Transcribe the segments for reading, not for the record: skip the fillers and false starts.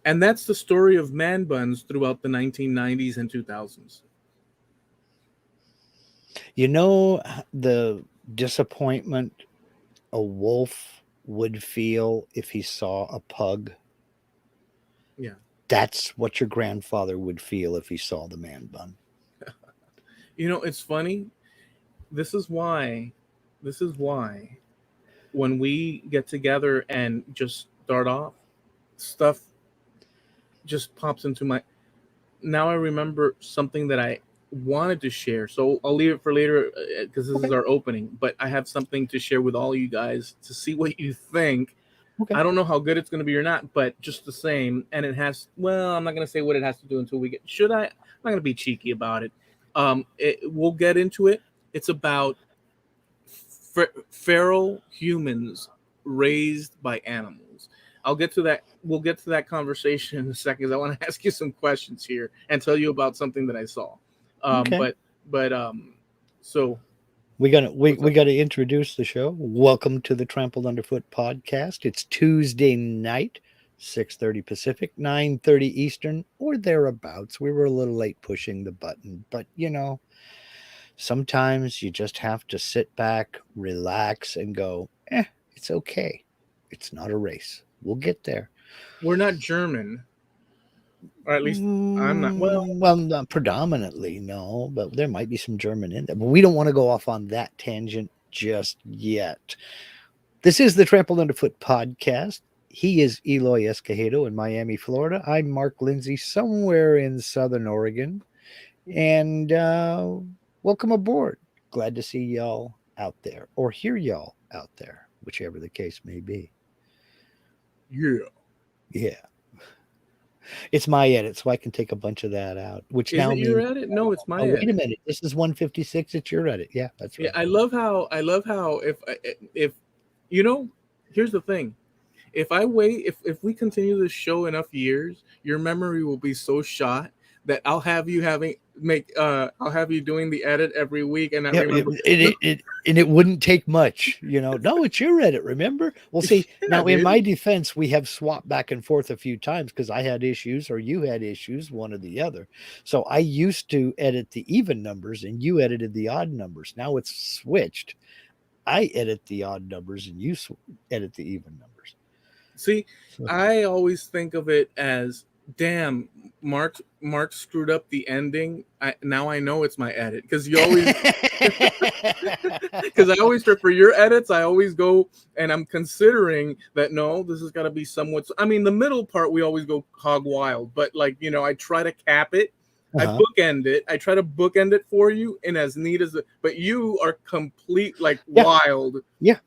And that's the story of man buns throughout the 1990s and 2000s. You know, the disappointment a wolf would feel if he saw a pug? Yeah. That's what your grandfather would feel if he saw the man bun. It's funny. This is why. This is why when we get together and just start off, stuff just pops into my. Now I remember something that I wanted to share. So I'll leave it for later because this is Okay. our opening. But I have something to share with all you guys to see what you think. Okay. I don't know how good it's going to be or not, but just the same. And it has. Well, I'm not going to say what it has to do until we get. Should I? I'm not going to be cheeky about it. We'll get into it. It's about feral humans raised by animals. I'll get to that. We'll get to that conversation in a second. I want to ask you some questions here and tell you about something that I saw. Okay. But so We gotta we, what's we up? gotta introduce the show. Welcome to the Trampled Underfoot Podcast. It's Tuesday night, 6:30 Pacific, 9:30 Eastern, or thereabouts. We were a little late pushing the button, but sometimes you just have to sit back, relax, and go, it's okay. It's not a race. We'll get there. We're not German, or at least I'm not. Well, Well, not predominantly, no, but there might be some German in there. But we don't want to go off on that tangent just yet. This is the Trampled Underfoot Podcast. He is Eloy Escagedo in Miami, Florida. I'm Mark Lindsay, somewhere in Southern Oregon. And welcome aboard. Glad to see y'all out there or hear y'all out there, whichever the case may be. yeah. Yeah. It's my edit, so I can take a bunch of that out, which Is now it your means, edit? No, it's my oh, wait a edit. minute. This is 156. It's your edit. Yeah, that's Yeah, right. I love how if you know, here's the thing. If I wait, if we continue this show enough years, your memory will be so shot that I'll have you doing the edit every week and not Yeah, remember. No, and it wouldn't take much, No, it's your edit, remember? Well, see, yeah, now in dude. my defense, we have swapped back and forth a few times because I had issues or you had issues, one or the other. So I used to edit the even numbers and you edited the odd numbers. Now it's switched. I edit the odd numbers and you edit the even numbers. See, So, I always think of it as, damn, Mark screwed up the ending. Now I know it's my edit because you always because I always for your edits, I always go and I'm considering that no, this has got to be somewhat. I mean, the middle part we always go hog wild, but like I try to cap it. I uh-huh. bookend it. I try to bookend it for you in as neat as it. But you are complete like Yeah, wild. yeah,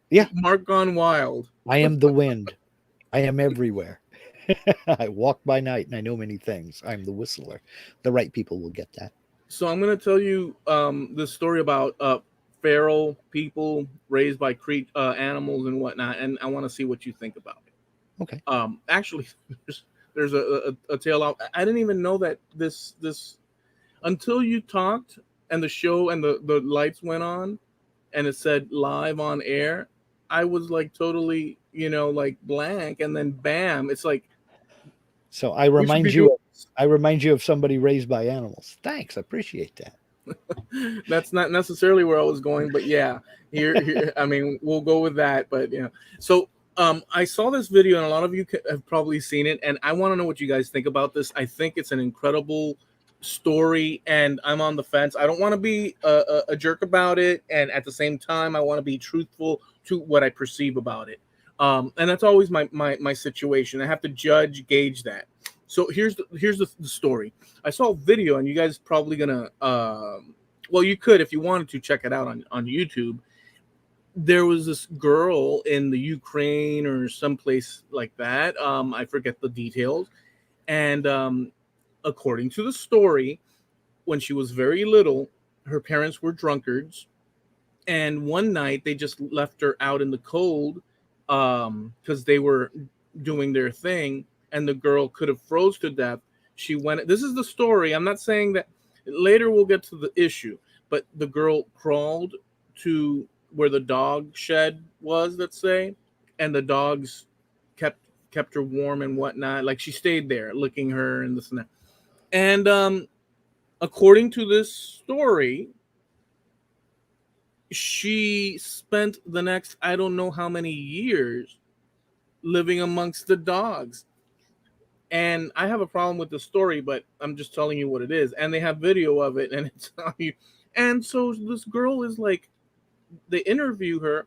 yeah. Mark gone wild. I am the wind. I am everywhere. I walk by night and I know many things. I'm the whistler. The right people will get that. So I'm going to tell you this story about feral people raised by animals and whatnot, and I want to see what you think about it. Okay. Actually, there's a tale out. I didn't even know that this until you talked and the show and the lights went on and it said live on air. I was like totally like blank, and then bam, it's like So I we should remind be doing. you I remind you of somebody raised by animals. Thanks. I appreciate that. That's not necessarily where I was going, but yeah, here I mean, we'll go with that. But so I saw this video, and a lot of you have probably seen it, and I want to know what you guys think about this. I think it's an incredible story, and I'm on the fence. I don't want to be a jerk about it, and at the same time, I want to be truthful to what I perceive about it. And that's always my situation. I have to gauge that. So here's the story. I saw a video, and you guys probably gonna well, you could if you wanted to check it out on YouTube. There was this girl in the Ukraine or someplace like that. I forget the details. And according to the story, when she was very little, her parents were drunkards, and one night they just left her out in the cold because they were doing their thing, and the girl could have froze to death. She went. This is the story. I'm not saying that. Later we'll get to the issue, but the girl crawled to where the dog shed was, let's say, and the dogs kept kept her warm and whatnot. Like she stayed there licking her and this and that. And according to this story, she spent the next I don't know how many years living amongst the dogs. And I have a problem with the story, but I'm just telling you what it is. And they have video of it, and it's on you. And so this girl is like, they interview her,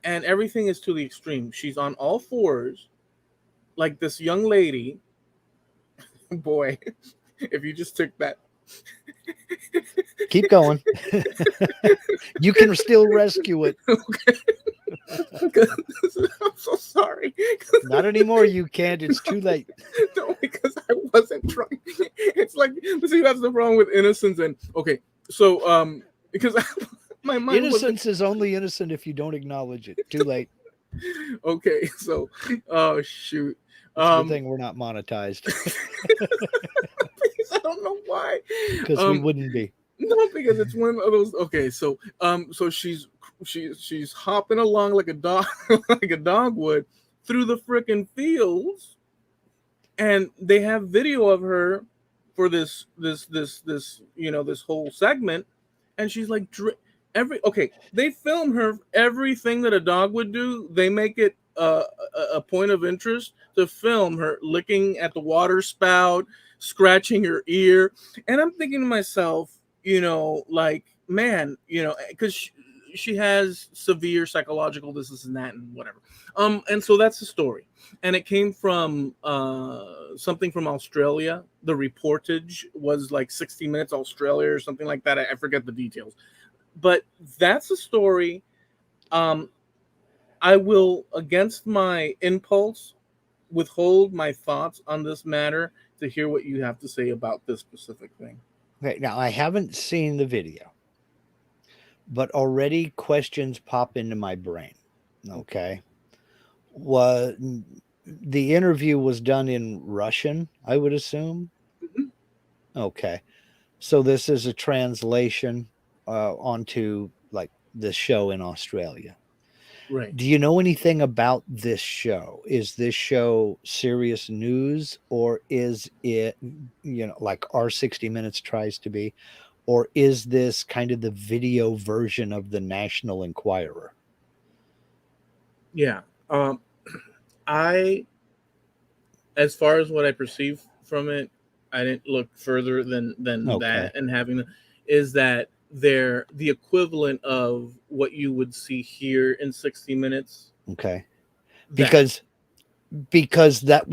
and everything is to the extreme. She's on all fours, like this young lady. Boy, if you just took that. Keep going. You can still rescue it. Okay. I'm so sorry. Not anymore, you can't. It's too late. No, because I wasn't trying. It's like, see, that's the problem with innocence. And okay, so because my mind innocence is only innocent if you don't acknowledge it. Too late. Okay, so oh shoot. It's a good thing we're not monetized. I don't know why. Because we wouldn't be. No, because it's one of those. Okay, so so she's hopping along like a dog, like a dog would through the freaking fields, and they have video of her for this this whole segment, and she's like they film her everything that a dog would do. They make it a point of interest to film her licking at the water spout, scratching her ear, and I'm thinking to myself, like, man, because she has severe psychological this and that and whatever. And so that's the story. And it came from something from Australia. The reportage was like 60 Minutes Australia or something like that. I forget the details. But that's the story. I will, against my impulse, withhold my thoughts on this matter to hear what you have to say about this specific thing. Okay, now I haven't seen the video, but already questions pop into my brain. Okay. The interview was done in Russian, I would assume. Mm-hmm. Okay. So this is a translation onto like the show in Australia. Right. Do you know anything about this show? Is this show serious news, or is it, like our 60 Minutes tries to be, or is this kind of the video version of the National Enquirer? Yeah. As far as what I perceive from it, I didn't look further than Okay. that, and is that they're the equivalent of what you would see here in 60 Minutes. Okay. Because that,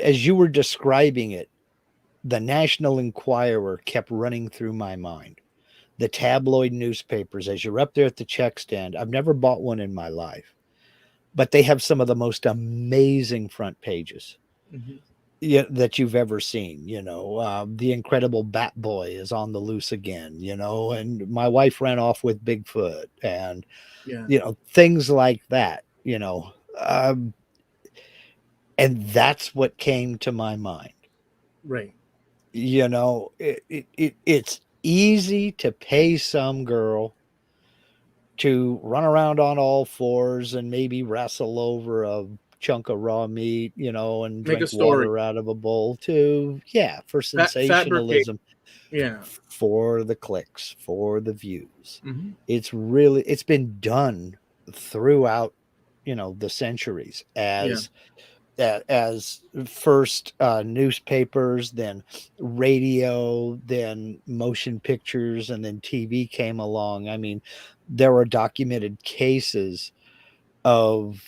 as you were describing it, the National Enquirer kept running through my mind. The tabloid newspapers, as you're up there at the check stand, I've never bought one in my life, but they have some of the most amazing front pages. Mm-hmm. That you've ever seen. The incredible Bat Boy is on the loose again, and my wife ran off with Bigfoot, and things like that, and that's what came to my mind. Right. It's easy to pay some girl to run around on all fours and maybe wrestle over a chunk of raw meat, and drink water out of a bowl for sensationalism, for the clicks, for the views. Mm-hmm. It's been done throughout, the centuries as first newspapers, then radio, then motion pictures, and then TV came along. I mean, there are documented cases of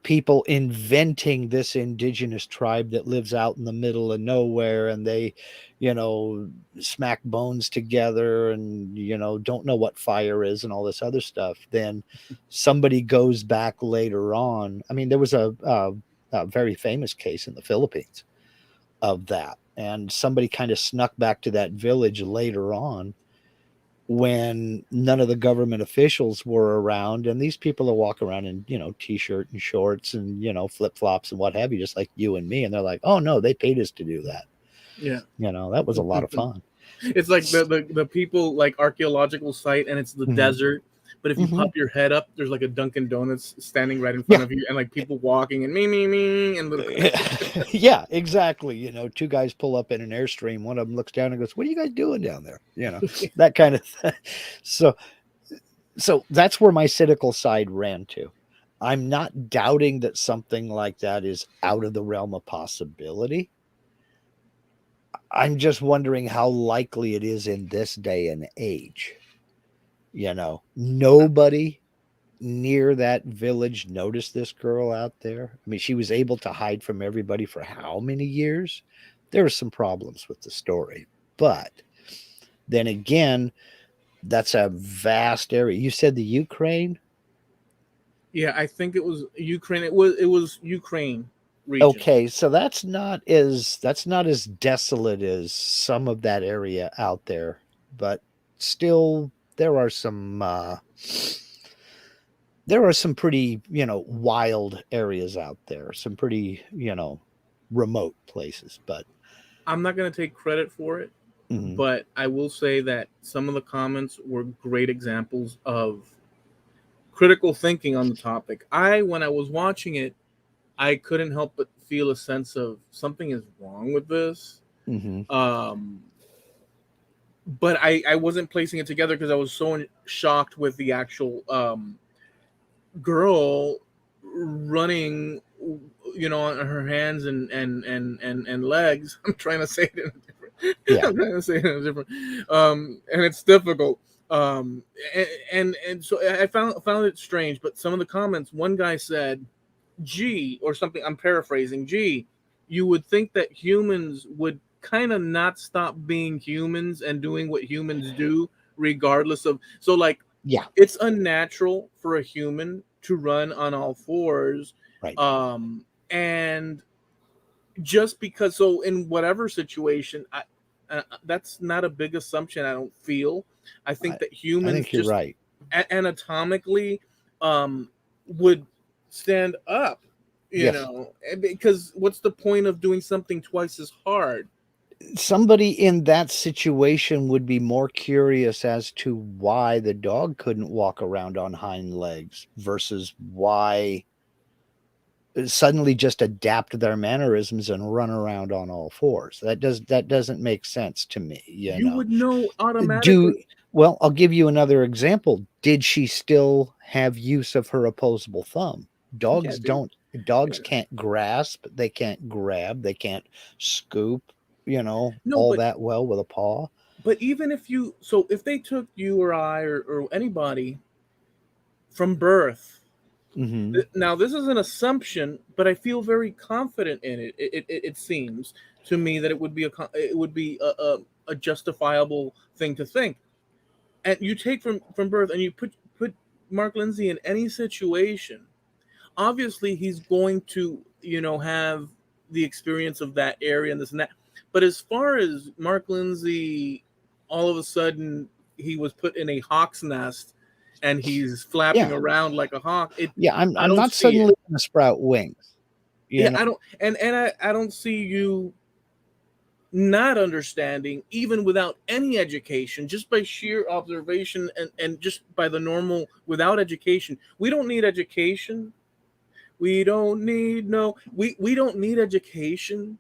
people inventing this indigenous tribe that lives out in the middle of nowhere, and they, smack bones together and, don't know what fire is and all this other stuff. Then somebody goes back later on. I mean, there was a very famous case in the Philippines of that. And somebody kind of snuck back to that village later on when none of the government officials were around, and these people are walking around in, t-shirt and shorts and, flip-flops and what have you, just like you and me. And they're like, oh no, they paid us to do that. Yeah. That was a lot of fun. It's like the people like archaeological site, and it's the mm-hmm. desert, but if you Mhm. pop your head up, there's like a Dunkin' Donuts standing right in front Yeah. of you, and like people walking and me, and little. Yeah, exactly. Two guys pull up in an Airstream. One of them looks down and goes, "What are you guys doing down there?" That kind of thing. So, so that's where my cynical side ran to. I'm not doubting that something like that is out of the realm of possibility. I'm just wondering how likely it is in this day and age. Nobody near that village noticed this girl out there. I mean, she was able to hide from everybody for how many years? There were some problems with the story. But then again, that's a vast area. You said the Ukraine? Yeah, I think it was Ukraine. It was Ukraine region. Okay, so that's not as desolate as some of that area out there, but still there are some pretty, wild areas out there, some pretty, remote places, but I'm not going to take credit for it, mhm. but I will say that some of the comments were great examples of critical thinking on the topic. When I was watching it, I couldn't help but feel a sense of something is wrong with this. Mhm. Um, but I wasn't placing it together because I was so shocked with the actual girl running, on her hands and legs. I'm trying to say it in a different. Yeah. I'm trying to say it in a different. And it's difficult. And so I found it strange. But some of the comments, one guy said, "Gee," or something. I'm paraphrasing. "Gee, you would think that humans would kind of not stop being humans and doing what humans do, regardless of." So like Yeah, it's unnatural for a human to run on all fours, right. and just because, so in whatever situation, that's not a big assumption. I don't feel. I think I, that I humans think you're just right. anatomically would stand up, Yes. because what's the point of doing something twice as hard? Somebody in that situation would be more curious as to why the dog couldn't walk around on hind legs versus why suddenly just adapt their mannerisms and run around on all fours. That doesn't make sense to me, You would know Do automatically. well, I'll give you another example. Did she still have use of her opposable thumb? Yeah, Dogs dude. don't. Dogs Yeah. can't grasp, they can't grab, they can't scoop, No, all but that well with a paw. even if they took you or I or anybody from birth. Mhm. Now, this is an assumption, but I feel very confident in it. It seems to me that it would be a justifiable thing to think. And you take from birth, and you put Mark Lindsay in any situation. Obviously, he's going to have the experience of that area and this and that. But as far as Mark Lindsay, all of a sudden he was put in a hawk's nest and he's flapping Yeah. around like a hawk. Yeah, I'm I I'm don't not see it. suddenly gonna sprout wings, you Yeah, know? I don't, and I don't see you not understanding, even without any education, just by sheer observation and just by the normal, without education. We don't need education. We don't need no we don't need education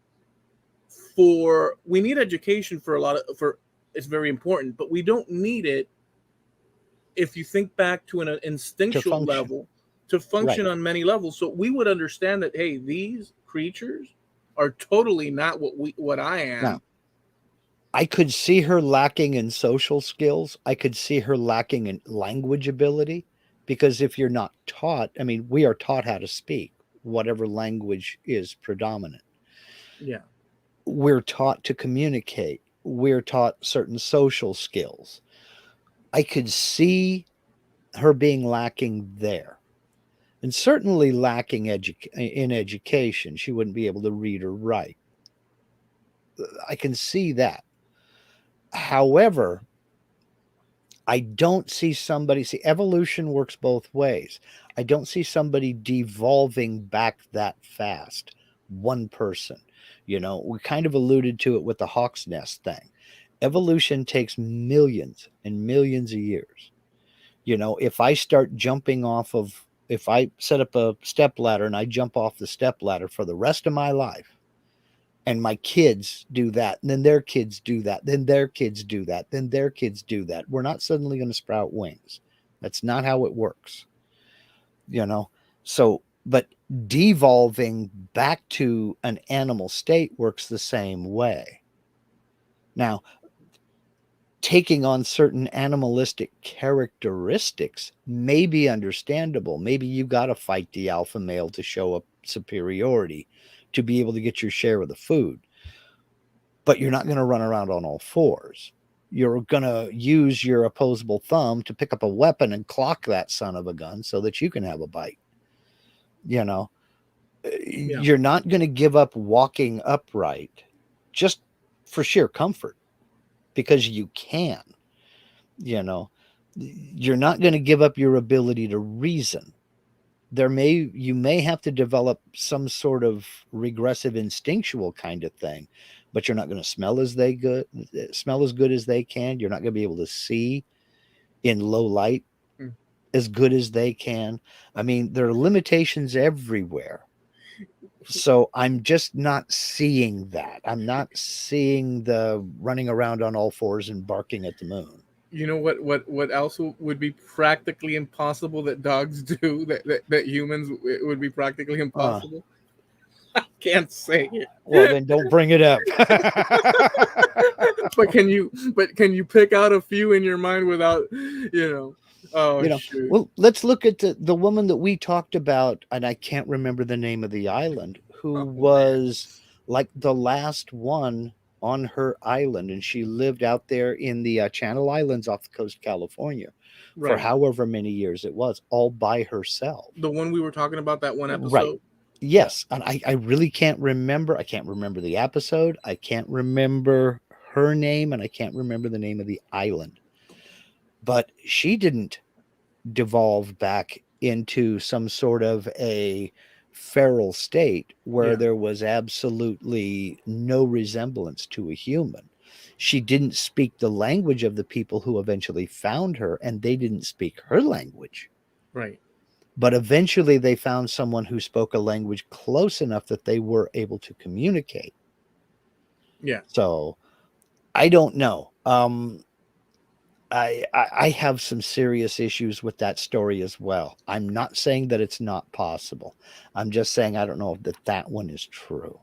we need education for a lot of for it's very important, but we don't need it if you think back to an To instinctual function. level to Right. function on many levels. So we would understand that, hey, these creatures are totally not what I Now, am. I could see her lacking in social skills. I could see her lacking in language ability because if you're not taught, I mean, we are taught how to speak, whatever language is predominant. Yeah. We're taught to communicate. We're taught certain social skills. I could see her being lacking there and certainly lacking in education. She wouldn't be able to read or write. I can see that. However, I don't see somebody see evolution works both ways. I don't see somebody devolving back that fast. One person. We kind of alluded to it with the hawk's nest thing. Evolution takes millions and millions of years. If I start jumping if I set up a step ladder and I jump off the step ladder for the rest of my life, and my kids do that, and then their kids do that, then their kids do that, then their kids do that, we're not suddenly going to sprout wings. That's not how it works. So, but devolving back to an animal state works the same way. Now, taking on certain animalistic characteristics may be understandable. Maybe you got to fight the alpha male to show up superiority to be able to get your share of the food. But you're not going to run around on all fours. You're going to use your opposable thumb to pick up a weapon and clock that son of a gun so that you can have a bite. You're not going to give up walking upright just for sheer comfort, because you can. You're not going to give up your ability to reason. You may have to develop some sort of regressive instinctual kind of thing, but you're not going to smell as good as they can. You're not going to be able to see in low light as good as they can. I mean, there are limitations everywhere. So I'm just not seeing that. I'm not seeing the running around on all fours and barking at the moon. You know what else would be practically impossible that dogs do that humans would be practically impossible? I can't say it. Well, then don't bring it up. But can you pick out a few in your mind without, shoot. Well, let's look at the woman that we talked about, and I can't remember the name of the island, who was like the last one on her island, and she lived out there in the Channel Islands off the coast of California for however many years it was, all by herself. The one we were talking about, that one episode? Right. Yes, and I really can't remember. I can't remember the episode. I can't remember her name, and I can't remember the name of the island. But she didn't devolve back into some sort of a feral state where there was absolutely no resemblance to a human. She didn't speak the language of the people who eventually found her, and they didn't speak her language. Right. But eventually they found someone who spoke a language close enough that they were able to communicate. Yeah. So I don't know. I have some serious issues with that story as well. I'm not saying that it's not possible. I'm just saying I don't know if that one is true.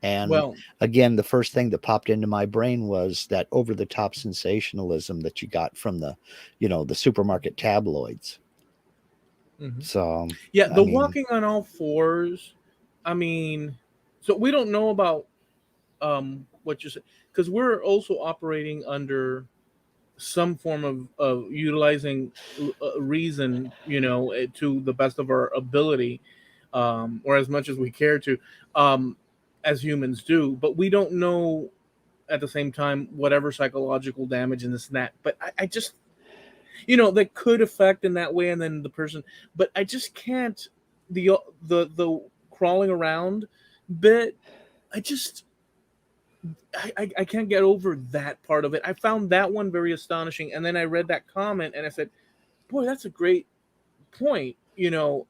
And again, the first thing that popped into my brain was that over-the-top sensationalism that you got from the supermarket tabloids. Mm-hmm. So walking on all fours. I mean, so we don't know about what you said, because we're also operating under some form of utilizing reason, to the best of our ability, or as much as we care to, as humans do. But we don't know at the same time whatever psychological damage and this and that. But I just, that could affect in that way, and then the person. But I just can't, the crawling around bit. I can't get over that part of it. I found that one very astonishing. And then I read that comment and I said, boy, that's a great point.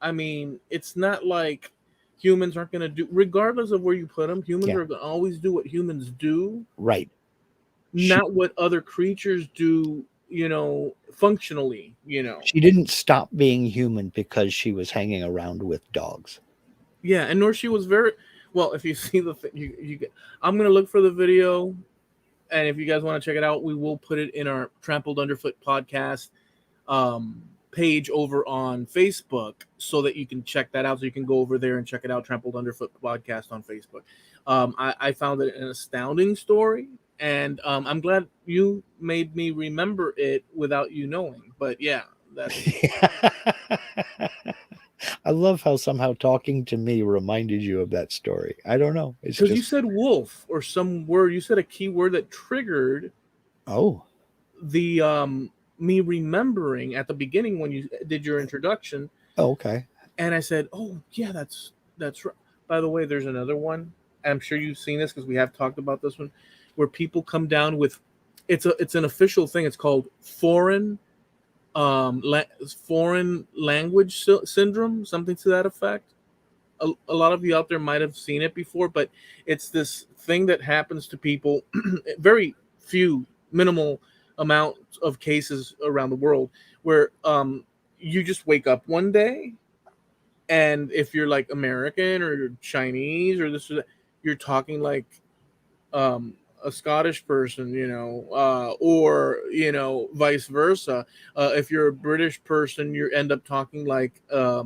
I mean, it's not like humans aren't going to do, regardless of where you put them, humans are going to always do what humans do. Right. Not what other creatures do, functionally, She didn't stop being human because she was hanging around with dogs. Yeah. And nor she was very... Well, if you see the thing, I'm going to look for the video, and if you guys want to check it out, we will put it in our Trampled Underfoot Podcast page over on Facebook, so that you can check that out. So you can go over there and check it out, Trampled Underfoot Podcast on Facebook. I found it an astounding story, and I'm glad you made me remember it without you knowing. But yeah, that's... I love how somehow talking to me reminded you of that story. I don't know. It's because you said wolf or some word. You said a key word that triggered the me remembering at the beginning when you did your introduction. Oh, okay. And I said, oh yeah, that's right. By the way, there's another one. I'm sure you've seen this because we have talked about this one, where people come down with it's an official thing. It's called foreign foreign language syndrome, something to that effect. A lot of you out there might have seen it before, but it's this thing that happens to people, very few, minimal amount of cases around the world, where you just wake up one day, and if you're like American or you're Chinese or this or that, you're talking like a Scottish person, or vice versa. If you're a British person, you end up talking like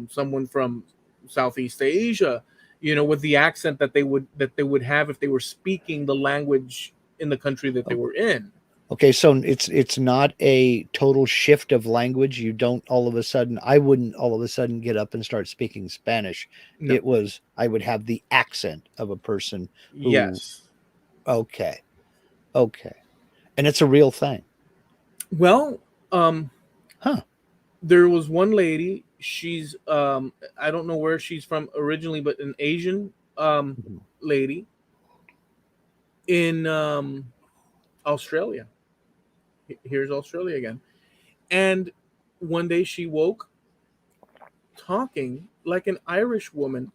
someone from Southeast Asia, with the accent that they would have if they were speaking the language in the country that they were in. Okay, so it's not a total shift of language. You don't all of a sudden. I wouldn't all of a sudden get up and start speaking Spanish. No. It was I would have the accent of a person who. Yes. Okay, okay, and it's a real thing. Well, Huh. there was one lady. She's I don't know where she's from originally, but an Asian Mhm. lady in Australia. Here's Australia again. And one day she woke talking like an Irish woman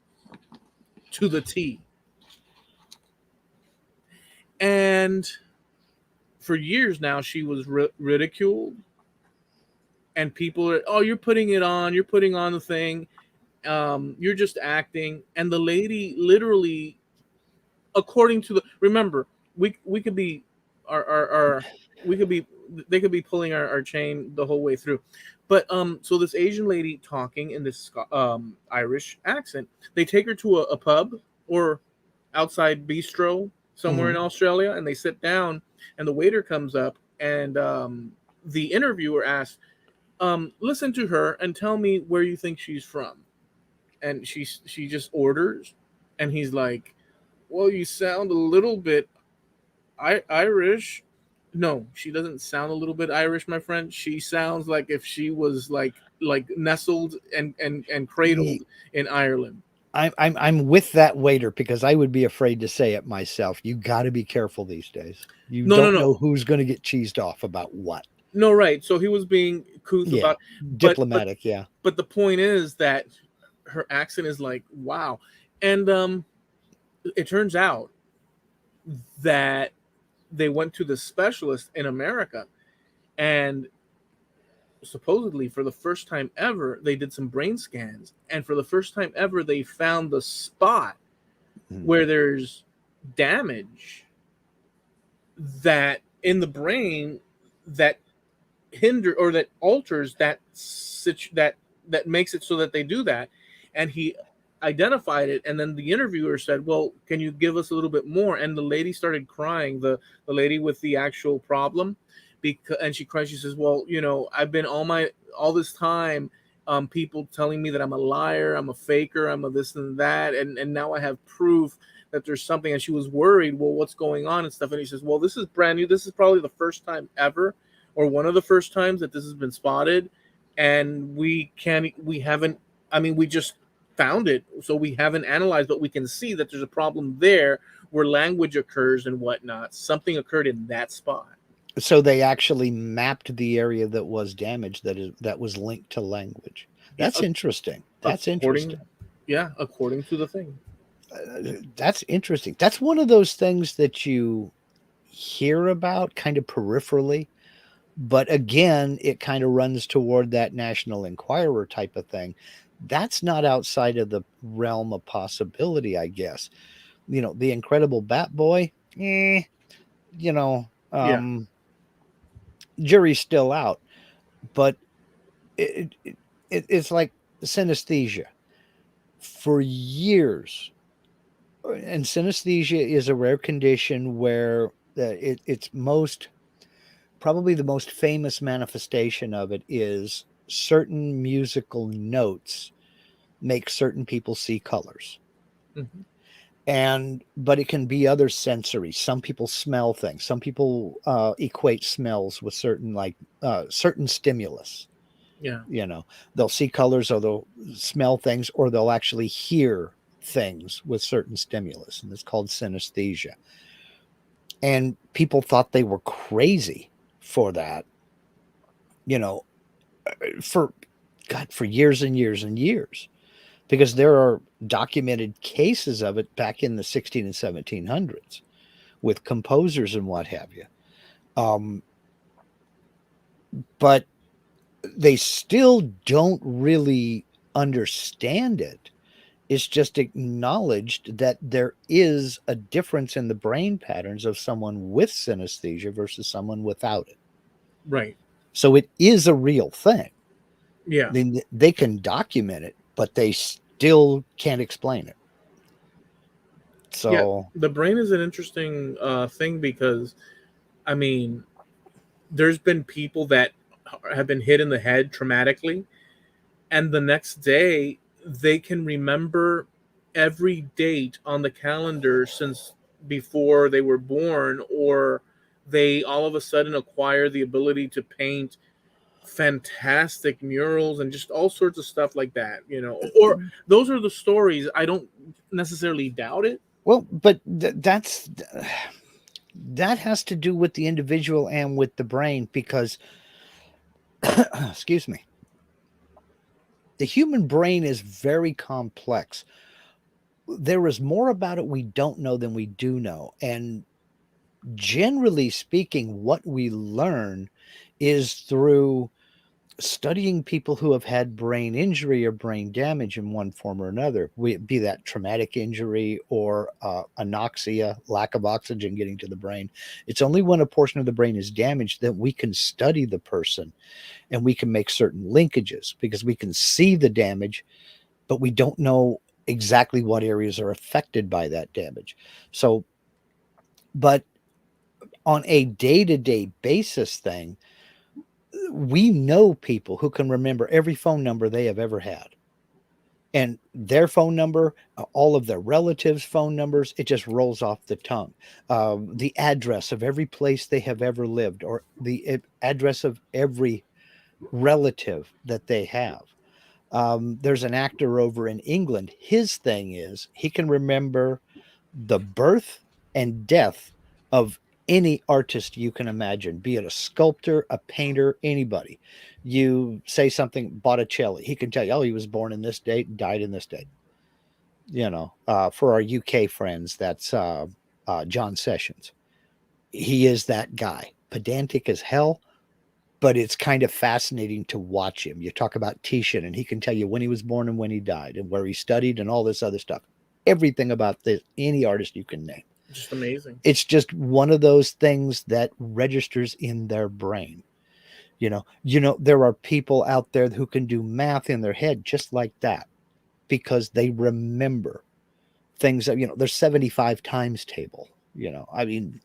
to the T. And for years now, she was ridiculed. And people are, oh, you're putting it on. You're putting on the thing. You're just acting. And the lady literally, according to remember, we could be, our we could be, they could be pulling our chain the whole way through. But so this Asian lady talking in this Irish accent, they take her to a pub or outside bistro somewhere in Mhm. Australia, and they sit down, and the waiter comes up, and the interviewer asks, listen to her and tell me where you think she's from. And she just orders, and he's like, well, you sound a little bit Irish. No, she doesn't sound a little bit Irish, my friend. She sounds like if she was like nestled and cradled in Ireland. I'm with that waiter because I would be afraid to say it myself. You got to be careful these days. You No, no, don't no, know who's going to get cheesed off about what. no. Right. So he was being couth Yeah, about, but but diplomatic. Yeah. but the point is that her accent is like wow, and it turns out that they went to the specialist in America, and supposedly for the first time ever they did some brain scans, and for the first time ever they found the spot Mhm. where there's damage that in the brain that hinder or that alters that makes it so that they do that. And he identified it, and then the interviewer said, well, can you give us a little bit more? And the lady started crying, the lady with the actual problem, because and she cried. She says, well, I've been all this time, people telling me that I'm a liar, I'm a faker, I'm a this and that, and now I have proof that there's something. And she was worried, well, what's going on and stuff. And he says, well, this is brand new, this is probably the first time ever, or one of the first times that this has been spotted, and we haven't, I mean, we just found it, so we haven't analyzed, but we can see that there's a problem there where language occurs and whatnot. Something occurred in that spot. So they actually mapped the area that was damaged that was linked to language. Yeah, That's interesting. That's according, interesting. yeah, according to the thing. That's interesting. That's one of those things that you hear about kind of peripherally, but again, it kind of runs toward that National Enquirer type of thing. That's not outside of the realm of possibility, I guess. The Incredible Bat Boy, you know, Yeah, jury's still out, but it's like synesthesia for years. And synesthesia is a rare condition where it's probably the most famous manifestation of it is certain musical notes make certain people see colors. hmm, But it can be other sensory. Some people smell things. Some people equate smells with certain stimulus. yeah, They'll see colors, or they'll smell things, or they'll actually hear things with certain stimulus, and it's called synesthesia. And people thought they were crazy for that, you know for years and years and years, because there are documented cases of it back in the 16 and 1700s with composers and what have you. But they still don't really understand it. It's just acknowledged that there is a difference in the brain patterns of someone with synesthesia versus someone without it. Right. So it is a real thing. Yeah. They can document it, but they still can't explain it. So yeah, the brain is an interesting thing because, I mean, there's been people that have been hit in the head traumatically, and the next day they can remember every date on the calendar since before they were born, or they all of a sudden acquire the ability to paint fantastic murals and just all sorts of stuff like that, or those are the stories. I don't necessarily doubt it. well, but that has to do with the individual and with the brain, because excuse me, the human brain is very complex. There is more about it we don't know than we do know. And generally speaking, what we learn is through studying people who have had brain injury or brain damage in one form or another, be that traumatic injury or anoxia, lack of oxygen getting to the brain. It's only when a portion of the brain is damaged that we can study the person and we can make certain linkages, because we can see the damage, but we don't know exactly what areas are affected by that damage. So, but on a day-to-day basis thing, we know people who can remember every phone number they have ever had, and their phone number, all of their relatives' phone numbers, it just rolls off the tongue. The address of every place they have ever lived, or the address of every relative that they have. There's an actor over in England. His thing is he can remember the birth and death of any artist you can imagine, be it a sculptor, a painter, anybody. You say something, Botticelli, he can tell you, oh, he was born in this date, died in this date. For our UK friends, that's John Sessions. He is that guy, pedantic as hell, but it's kind of fascinating to watch him. You talk about Titian, and he can tell you when he was born and when he died and where he studied and all this other stuff. Everything about this, any artist you can name. Just amazing. It's just one of those things that registers in their brain. There are people out there who can do math in their head just like that, because they remember things that, there's 75 times table. I mean,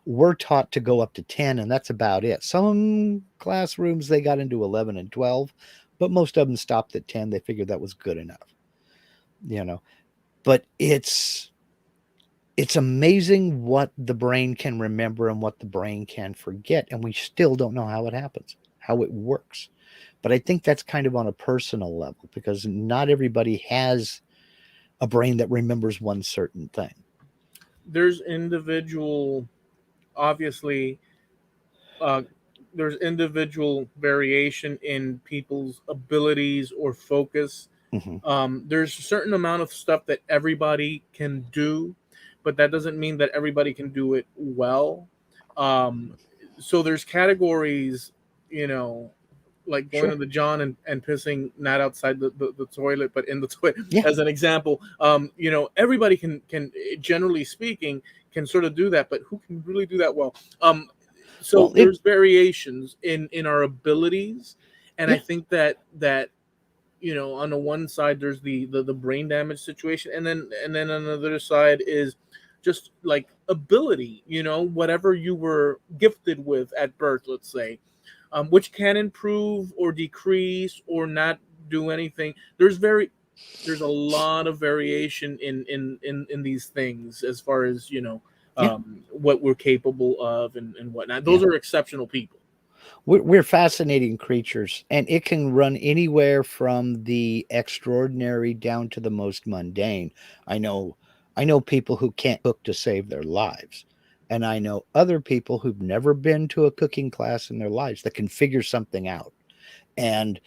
we're taught to go up to 10, and that's about it. Some classrooms, they got into 11 and 12, but most of them stopped at 10. They figured that was good enough, but it's amazing what the brain can remember and what the brain can forget. And we still don't know how it happens, how it works. But I think that's kind of on a personal level, because not everybody has a brain that remembers one certain thing. There's obviously, there's individual variation in people's abilities or focus. Mm-hmm. There's a certain amount of stuff that everybody can do, but that doesn't mean that everybody can do it well. So there's categories, like going Sure. to the John and pissing not outside the toilet, but in the toilet, Yeah. as an example. Everybody can, generally speaking, can sort of do that, but who can really do that well? So there's variations in our abilities, and Yeah. I think that on the one side there's the brain damage situation, and then on the other side is just like ability, whatever you were gifted with at birth, let's say, which can improve or decrease or not do anything. There's a lot of variation in these things, as far as what we're capable of and whatnot. Those are exceptional people. We're fascinating creatures, and it can run anywhere from the extraordinary down to the most mundane. I know people who can't cook to save their lives, and I know other people who've never been to a cooking class in their lives that can figure something out. and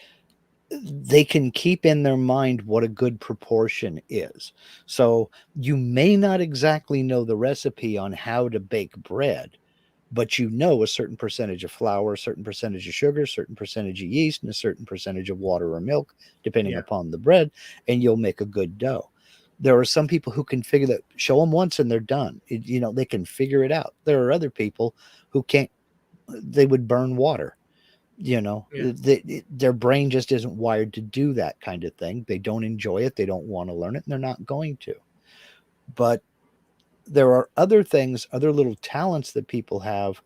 they can keep in their mind what a good proportion is. So you may not exactly know the recipe on how to bake bread, but you know a certain percentage of flour, a certain percentage of sugar, a certain percentage of yeast, and a certain percentage of water or milk, depending Yeah. upon the bread, and you'll make a good dough. There are some people who can figure that, show them once and they're done. They can figure it out. There are other people who can't, they would burn water. Yeah. Their brain just isn't wired to do that kind of thing. They don't enjoy it. They don't want to learn it, and they're not going to. But there are other things, other little talents that people have.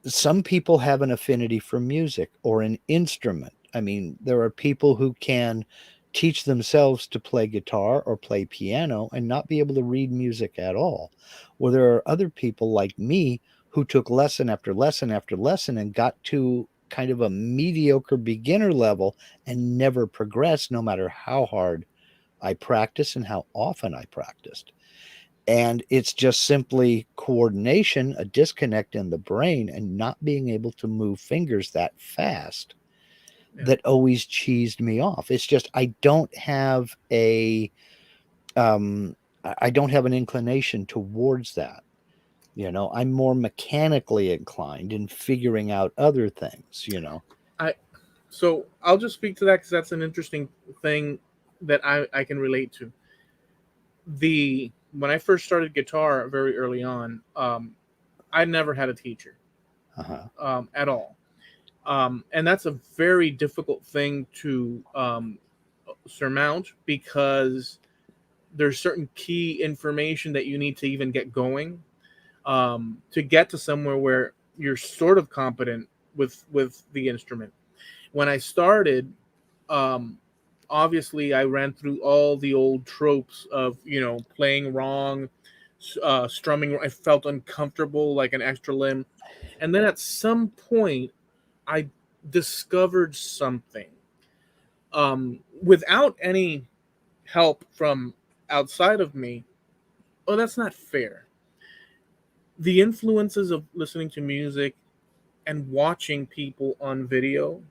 Some people have an affinity for music or an instrument. I mean, there are people who can teach themselves to play guitar or play piano and not be able to read music at all. Or there are other people like me who took lesson after lesson after lesson and got to kind of a mediocre beginner level and never progressed, no matter how hard I practiced and how often I practiced. And it's just simply coordination, a disconnect in the brain, and not being able to move fingers that fast that always cheesed me off. It's just I don't have an inclination towards that. I'm more mechanically inclined in figuring out other things. So I'll just speak to that because that's an interesting thing that I can relate to. When I first started guitar very early on, I never had a teacher at all. And that's a very difficult thing to surmount because there's certain key information that you need to even get going to get to somewhere where you're sort of competent with the instrument. When I started, obviously I ran through all the old tropes of playing wrong, strumming. I felt uncomfortable, like an extra limb, and then at some point I discovered something without any help from outside of me. Oh, that's not fair. The influences of listening to music and watching people on video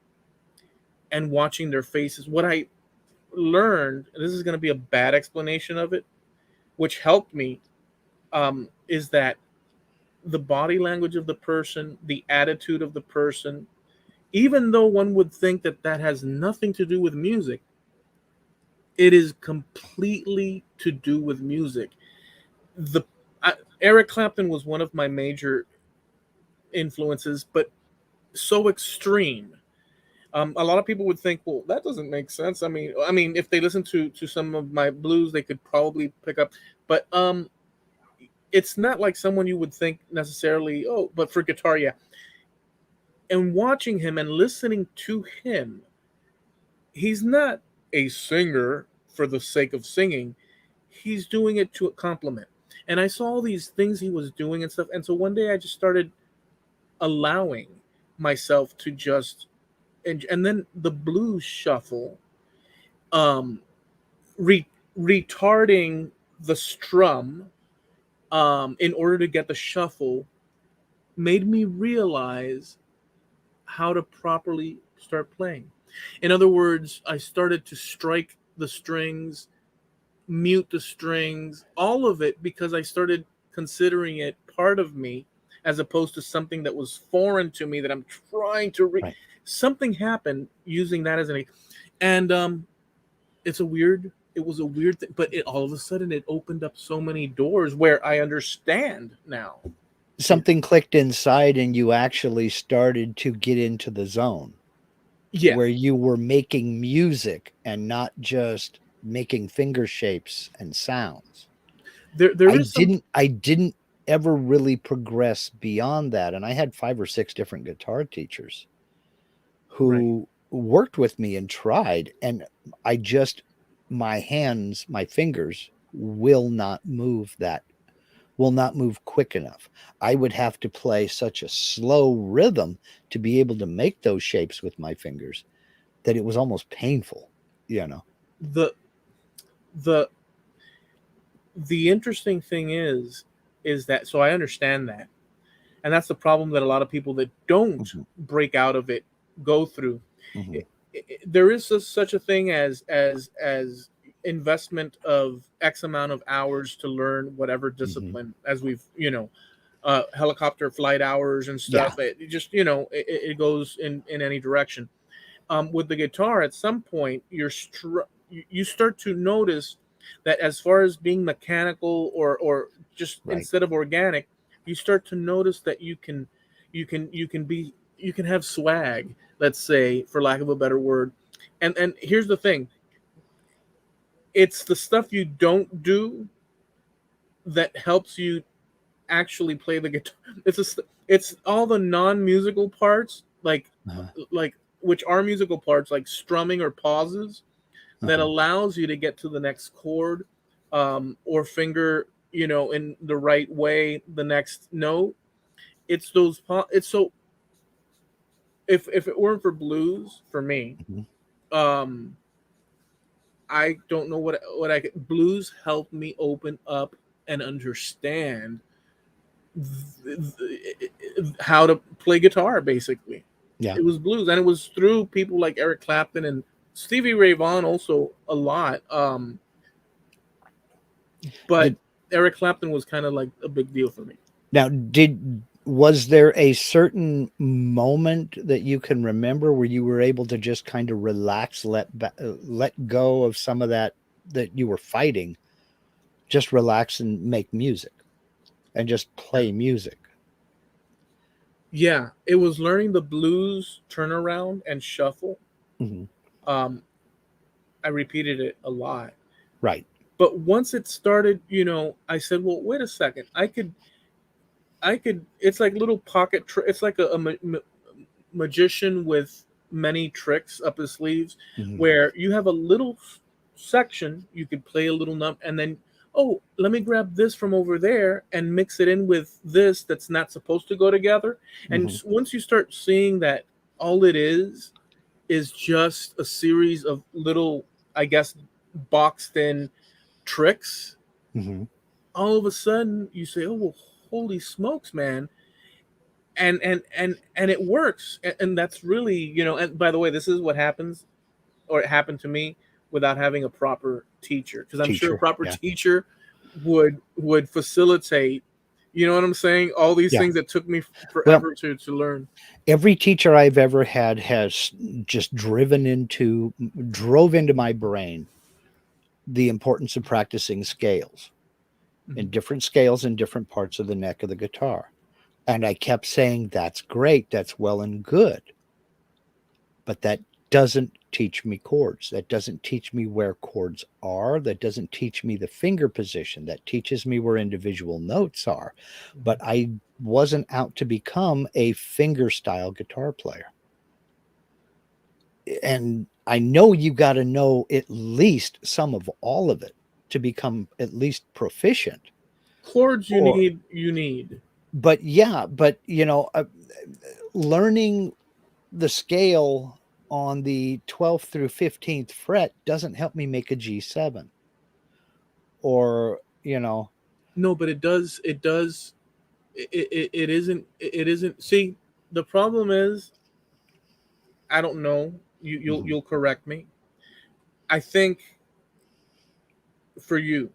and watching their faces. What I learned, and this is going to be a bad explanation of it, which helped me, is that the body language of the person, the attitude of the person, even though one would think that that has nothing to do with music, it is completely to do with music. Eric Clapton was one of my major influences, but so extreme. A lot of people would think, well, that doesn't make sense. I mean, if they listen to some of my blues, they could probably pick up. But it's not like someone you would think necessarily. Oh, but for guitar, yeah. And watching him and listening to him, he's not a singer for the sake of singing. He's doing it to a compliment. And I saw all these things he was doing and stuff. And so one day I just started allowing myself to just, and then the blues shuffle, retarding the strum in order to get the shuffle made me realize how to properly start playing. In other words, I started to strike the strings, mute the strings, all of it, because I started considering it part of me as opposed to something that was foreign to me that I'm trying to Right. Something happened using that as and it was a weird thing, but all of a sudden it opened up so many doors where I understand now. Something clicked inside and you actually started to get into the zone. Yeah. Where you were making music and not just making finger shapes and sounds. I didn't ever really progress beyond that. And I had 5 or 6 different guitar teachers who worked with me and tried. And my hands, my fingers will not move quick enough. I would have to play such a slow rhythm to be able to make those shapes with my fingers that it was almost painful. The interesting thing is that, so I understand that. And that's the problem that a lot of people that don't break out of it go through. Mhm. There is such a thing as investment of X amount of hours to learn whatever Mhm. discipline, as we've helicopter flight hours and Yeah. stuff. It just it goes in any direction. With the guitar, at some point you start to notice that as far as being mechanical or just Right. instead of organic, you start to notice that you can have swag, let's say, for lack of a better word. And here's the thing: it's the stuff you don't do that helps you actually play the guitar. It's all the non-musical parts, Uh-huh. like which are musical parts, like strumming or pauses, that Uh-huh. allows you to get to the next chord, or finger, in the right way, the next note. It's those. It's so. If it weren't for blues, for me, Mhm. um, I don't know what I could. Blues helped me open up and understand how to play guitar. Basically, Yeah. it was blues, and it was through people like Eric Clapton and Stevie Ray Vaughan also a lot. But Did Eric Clapton was kind of like a big deal for me. Now, was there a certain moment that you can remember where you were able to just kind of relax, let go of some of that you were fighting, just relax and make music and just Yeah. play music? Yeah, it was learning the blues turnaround and shuffle. Hmm. Um, I repeated it a lot. Right. But once it started, I said, "Well, wait a second. I could. It's like little pocket. It's like a magician with many tricks up his sleeves, Hmm. where you have a little section you could play a little and then, oh, let me grab this from over there and mix it in with this that's not supposed to go together." And Hmm. once you start seeing that all it is just a series of little, I guess, boxed in tricks, Hmm. all of a sudden you say, "Oh, well, holy smokes, man." And it works. And that's really, and by the way, this is what happens, or it happened to me, without having a proper teacher, because I'm sure a Teacher. proper Yeah. teacher would facilitate, you know what I'm saying, all these Yeah. things that took me Well, forever to learn. every teacher I've ever had has just drove into my brain the importance of practicing scales in Mhm. different scales in different parts of the neck of the guitar. And I kept saying, that's great, that's well and good. But that doesn't teach me chords. That doesn't teach me where chords are. That doesn't teach me the finger position. That teaches me where individual notes are. But Mhm. I wasn't out to become a finger style guitar player. And I know you got to know at least some of all of it to become at least proficient. Chords Or, you need. but yeah, but learning the scale on the 12th through 15th fret doesn't help me make a G7 or, No, but it isn't. See, the problem is, I don't know, mhm, you'll correct me. I think for you,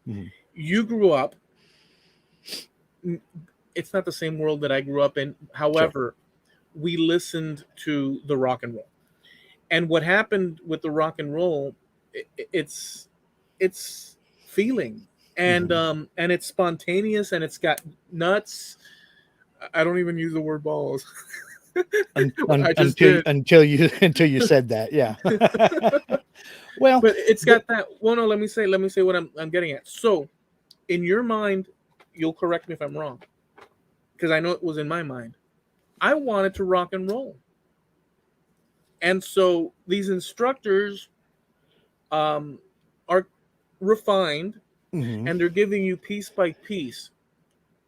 mhm, you grew up, it's not the same world that I grew up in. sure. However, we listened to the rock and roll. And what happened with the rock and roll, it's it's feeling, Mhm. and it's spontaneous, and it's got nuts. I don't even use the word balls. I just did. Until you until you said that, yeah. Well, But it's the, got that. Well, no, let me say what I'm getting at. So, in your mind, you'll correct me if I'm wrong, because I know it was in my mind. I wanted to rock and roll. And so these instructors, um, are refined, mhm, and they're giving you piece by piece.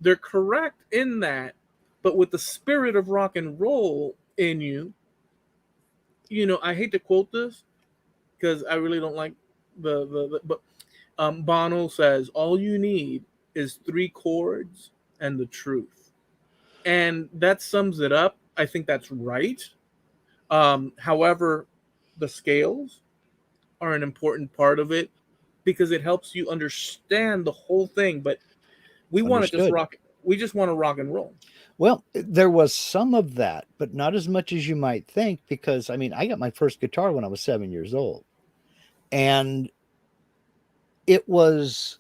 They're correct in that, but with the spirit of rock and roll in you, I hate to quote this because I really don't like but Bono says, all you need is three chords and the truth. And that sums it up. I think that's right. However, the scales are an important part of it because it helps you understand the whole thing. But we want to just Understood. rock. We just want to rock and roll. Well, there was some of that, but not as much as you might think, because I mean, I got my first guitar when I was 7 years old, and it was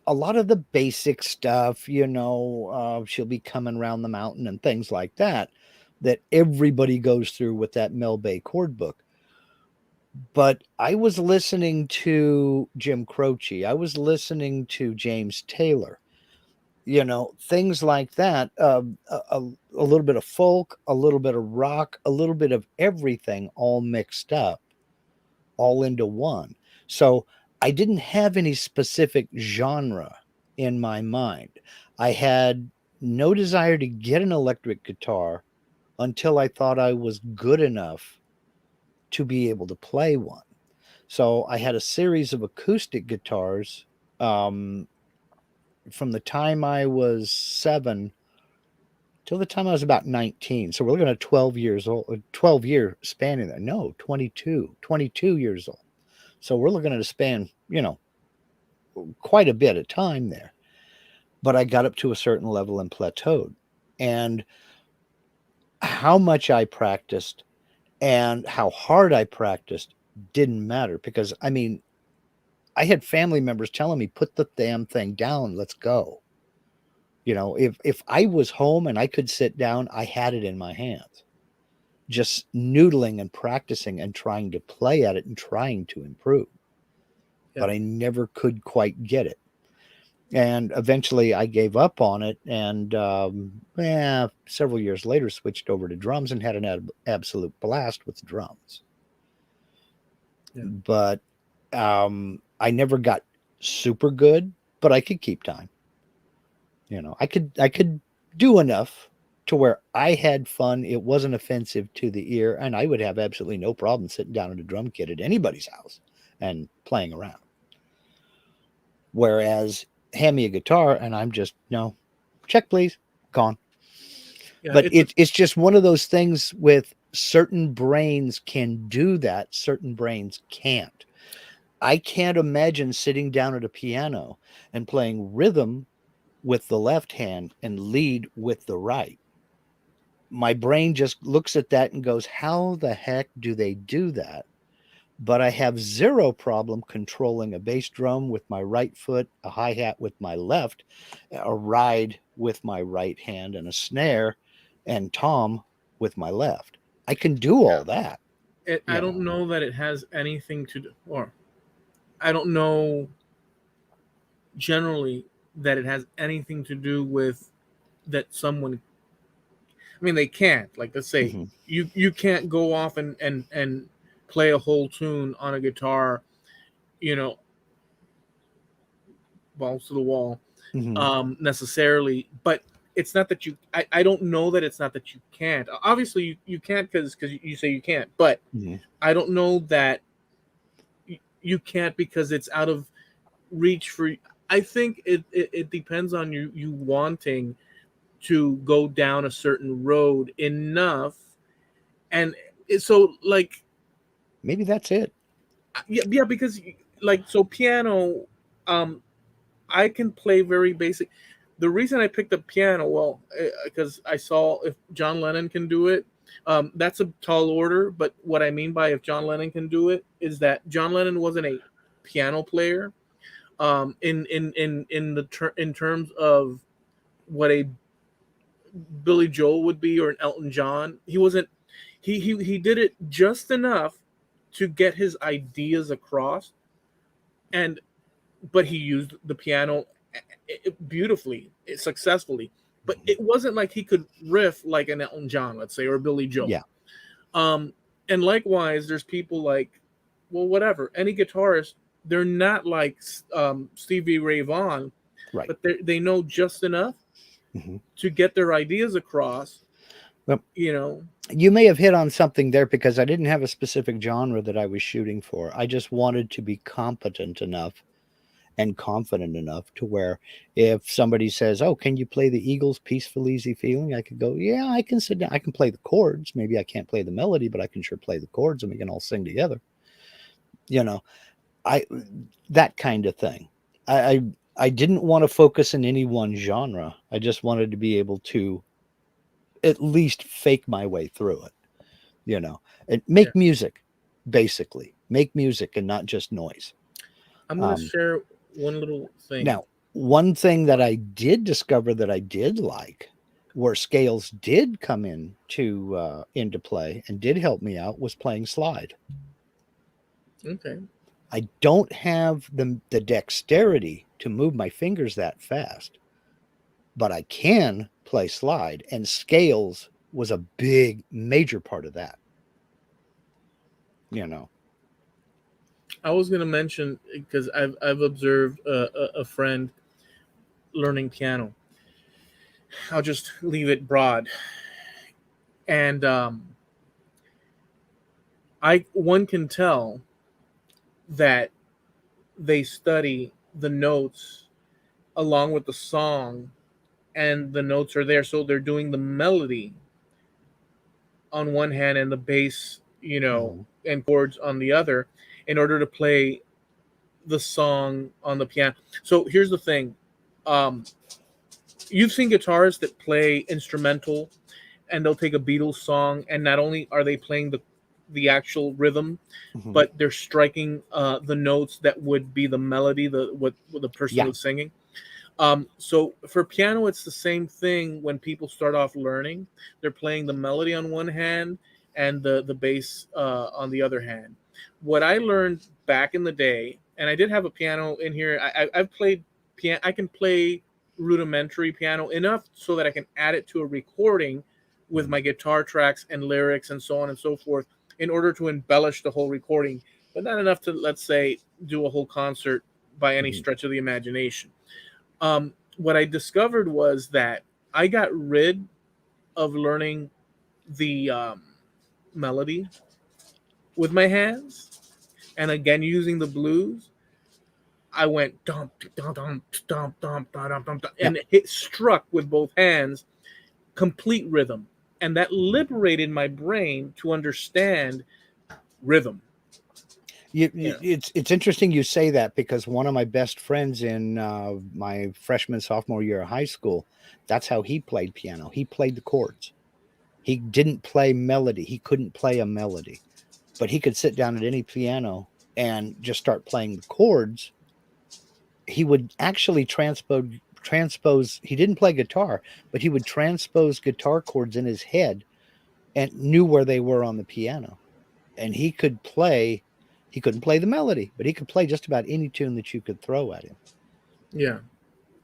a lot of the basic stuff, she'll be coming around the mountain and things like that, that everybody goes through with that Mel Bay chord book. But I was listening to Jim Croce. I was listening to James Taylor, things like that. A little bit of folk, a little bit of rock, a little bit of everything all mixed up, all into one. So I didn't have any specific genre in my mind. I had no desire to get an electric guitar until I thought I was good enough to be able to play one. So I had a series of acoustic guitars from the time I was 7 till the time I was about 19. So we're looking at 12 years old, 12-year span in there. No, 22 years old. So we're looking at a span, quite a bit of time there. But I got up to a certain level and plateaued. And how much I practiced and how hard I practiced didn't matter, because I mean, I had family members telling me, put the damn thing down, let's go. If I was home and I could sit down, I had it in my hands, just noodling and practicing and trying to play at it and trying to improve. Yeah. But I never could quite get it. And eventually I gave up on it, and several years later switched over to drums and had an absolute blast with drums. Yeah. But I never got super good, but I could keep time. I could do enough to where I had fun. It wasn't offensive to the ear, and I would have absolutely no problem sitting down at a drum kit at anybody's house and playing around. Whereas hand me a guitar and I'm just, no, check please, gone. Yeah, but it's just one of those things with certain brains can do that, certain brains can't. I can't imagine sitting down at a piano and playing rhythm with the left hand and lead with the right. My brain just looks at that and goes, how the heck do they do that? But I have zero problem controlling a bass drum with my right foot, a hi-hat with my left, a ride with my right hand, and a snare and tom with my left. I can do all that. I don't know that it has anything to do, or I don't know generally that it has anything to do with that someone, I mean, they can't, like, let's say you can't go off and play a whole tune on a guitar, balls to the wall, necessarily. But it's not that you, I don't know that it's not that you can't. Obviously you can't because you say you can't, but I don't know that you can't because it's out of reach for, I think it depends on you wanting to go down a certain road enough. And so, like, maybe that's it. Yeah, because so piano, I can play very basic. The reason I picked up piano, well, because I saw if John Lennon can do it. That's a tall order, but what I mean by if John Lennon can do it is that John Lennon wasn't a piano player. In terms of what a Billy Joel would be or an Elton John, he wasn't. He did it just enough to get his ideas across, but he used the piano beautifully, successfully. But it wasn't like he could riff like an Elton John, let's say, or Billy Joel. Yeah. And likewise, there's people like, well, whatever, any guitarist, they're not like Stevie Ray Vaughan, right? But they know just enough to get their ideas across. Well, you may have hit on something there, because I didn't have a specific genre that I was shooting for. I just wanted to be competent enough and confident enough to where if somebody says, "Oh, can you play the Eagles' Peaceful Easy Feeling?" I could go, "Yeah, I can sit down. I can play the chords. Maybe I can't play the melody, but I can sure play the chords and we can all sing together." You know, I that kind of thing. I didn't want to focus in any one genre. I just wanted to be able to at least fake my way through it, and Yeah. make music, basically. Make music and not just noise. I'm gonna Um, share one little thing. Now, one thing that I did discover that I did like, where scales did come into play and did help me out, was playing slide. Okay. I don't have the dexterity to move my fingers that fast, but I can play slide, and scales was a big, major part of that. You know, I was gonna mention because I've observed a friend learning piano. I'll just leave it broad, and I one can tell that they study the notes along with the song, and the notes are there, so they're doing the melody on one hand and the bass, Mhm. and chords on the other, in order to play the song on the piano. So here's the thing. Um, you've seen guitarists that play instrumental, and they'll take a Beatles song, and not only are they playing the actual rhythm, Mhm. but they're striking the notes that would be the melody, what the person Yeah. was singing. So for piano, it's the same thing. When people start off learning, they're playing the melody on one hand and the bass on the other hand. What I learned back in the day, and I did have a piano in here. I've played piano. I can play rudimentary piano enough so that I can add it to a recording with Mhm. my guitar tracks and lyrics and so on and so forth, in order to embellish the whole recording, but not enough to, let's say, do a whole concert by any Mhm. stretch of the imagination. What I discovered was that I got rid of learning the melody with my hands, and again using the blues. I went dump dump dump dump dump dump dump, Yeah. and it struck with both hands, complete rhythm, and that liberated my brain to understand rhythm. You know, It's interesting you say that, because one of my best friends in my freshman sophomore year of high school, that's how he played piano. He played the chords. He didn't play melody. He couldn't play a melody, but he could sit down at any piano and just start playing the chords. He would actually transpose. He didn't play guitar, but he would transpose guitar chords in his head and knew where they were on the piano. And he could play. He couldn't play the melody, but he could play just about any tune that you could throw at him. yeah.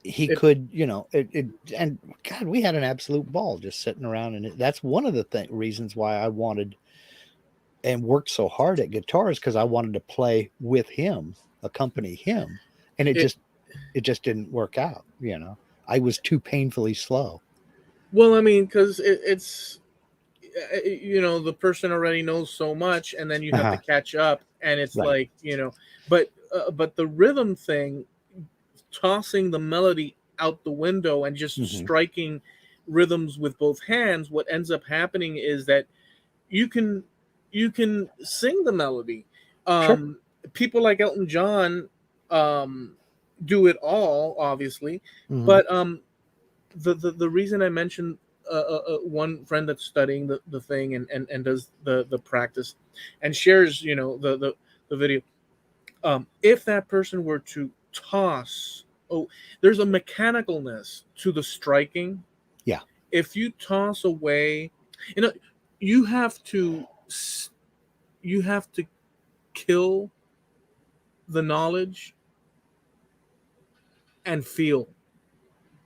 He It could, and God, we had an absolute ball just sitting around. And that's one of the reasons why I wanted and worked so hard at guitars, because I wanted to play with him, accompany him, and it it just didn't work out. I was too painfully slow. well, I mean, because it's the person already knows so much, and then you have to Uh-huh. catch up, and it's Right. like, but the rhythm thing, tossing the melody out the window and just Hmm. striking rhythms with both hands, what ends up happening is that you can you can sing the melody. Sure. People like Elton John um do it all, obviously, Hmm. but the reason I mentioned one friend that's studying the thing, and does the practice and shares, the video. If that person were to toss, oh, there's a mechanicalness to the striking. Yeah. If you toss away, you know, you have to you have to kill the knowledge and feel.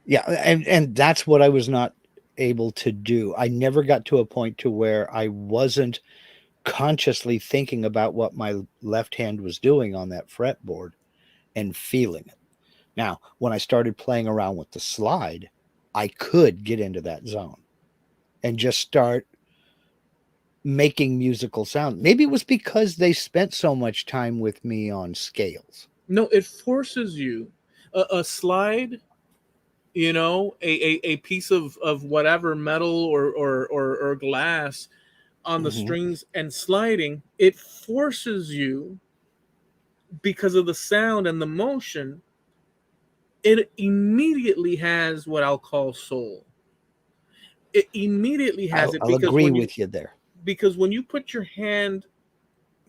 Yeah. And that's what I was not able to do. I never got to a point to where I wasn't consciously thinking about what my left hand was doing on that fretboard and feeling it. Now, when I started playing around with the slide, I could get into that zone and just start making musical sound. Maybe it was because they spent so much time with me on scales. No, it forces you. A slide, a piece of whatever metal or glass on the Mhm. strings and sliding, it forces you because of the sound and the motion. It immediately has what I'll call soul. It immediately has it I'll agree with you there. because when you put your hand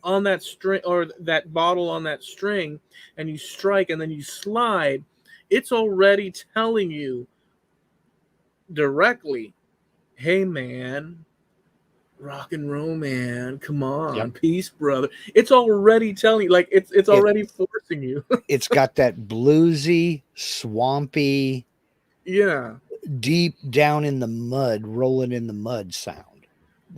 on that string or that bottle on that string and you strike and then you slide, it's already telling you directly, hey man, rock and roll man, come Yep. on, peace brother. It's already telling you, like it's It already forcing you. it's got that bluesy, swampy, Yeah, deep down in the mud, rolling in the mud sound.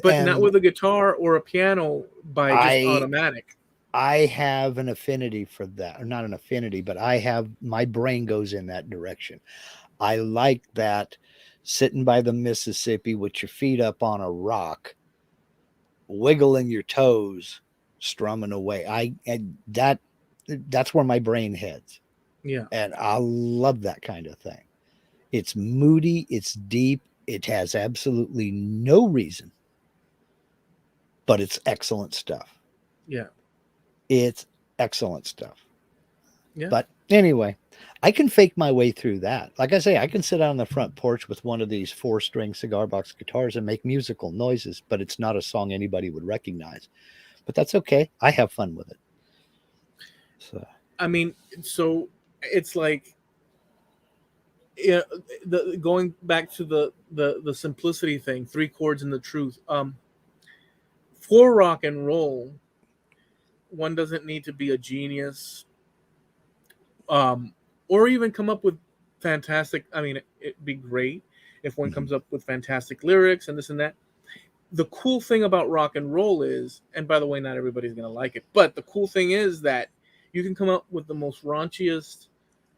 but not And with a guitar or a piano by just I automatic. I have an affinity for that. Or not an affinity, but I have my brain goes in that direction. I like that sitting by the Mississippi with your feet up on a rock, wiggling your toes, strumming away. That's where my brain heads. Yeah, And I love that kind of thing. It's moody, it's deep, it has absolutely no reason, but it's excellent stuff. yeah, It's excellent stuff. yeah. But anyway, I can fake my way through that. Like I say, I can sit out on the front porch with one of these 4-string cigar box guitars and make musical noises, but it's not a song anybody would recognize. But that's okay. I have fun with it. So, I mean, so it's like, yeah, the going back to the simplicity thing, three chords and the truth. For rock and roll, one doesn't need to be a genius, um, or even come up with fantastic. I mean, it'd be great if one mhm, comes up with fantastic lyrics and this and that. The cool thing about rock and roll is, and by the way, not everybody's gonna like it, but the cool thing is that you can come up with the most raunchiest,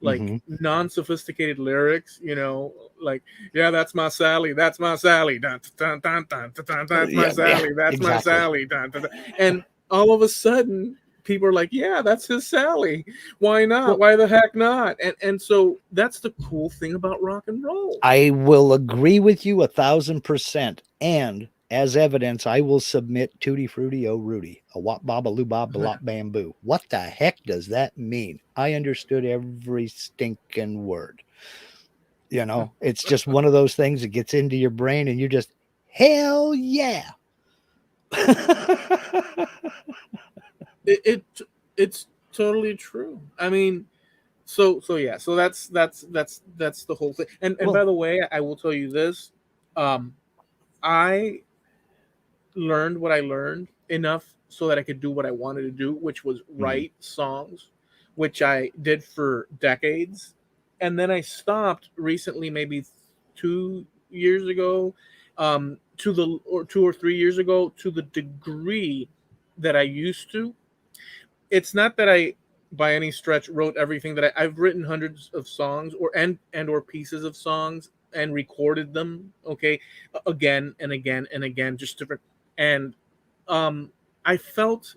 like mhm. non-sophisticated lyrics, like, yeah, that's my Sally, that's my Sally, dun, dun, dun, dun, dun, dun, that's my Yeah, yeah, Sally, that's my exactly. Sally, dun, dun, dun. And all of a sudden people are like, yeah, that's his Sally. Why not? Well, Why the heck not? And so that's the cool thing about rock and roll. I will agree with you 1,000%. And as evidence, I will submit Tutti Frutti Oh Rudy, a wop baba loo bob blop bamboo. What the heck does that mean? I understood every stinking word. It's just one of those things that gets into your brain and you're just, hell yeah. it it's totally true. I mean, so yeah, so that's the whole thing. And by Well, the way, I will tell you this. um I learned what I learned enough so that I could do what I wanted to do, which was mhm, write songs, which I did for decades. And then I stopped recently, maybe 2 years ago, to the or 2 or 3 years ago, to the degree that I used to. It's not that I by any stretch wrote everything that I've written hundreds of songs or pieces of songs and recorded them, okay, again and again and again, just different. And um I felt,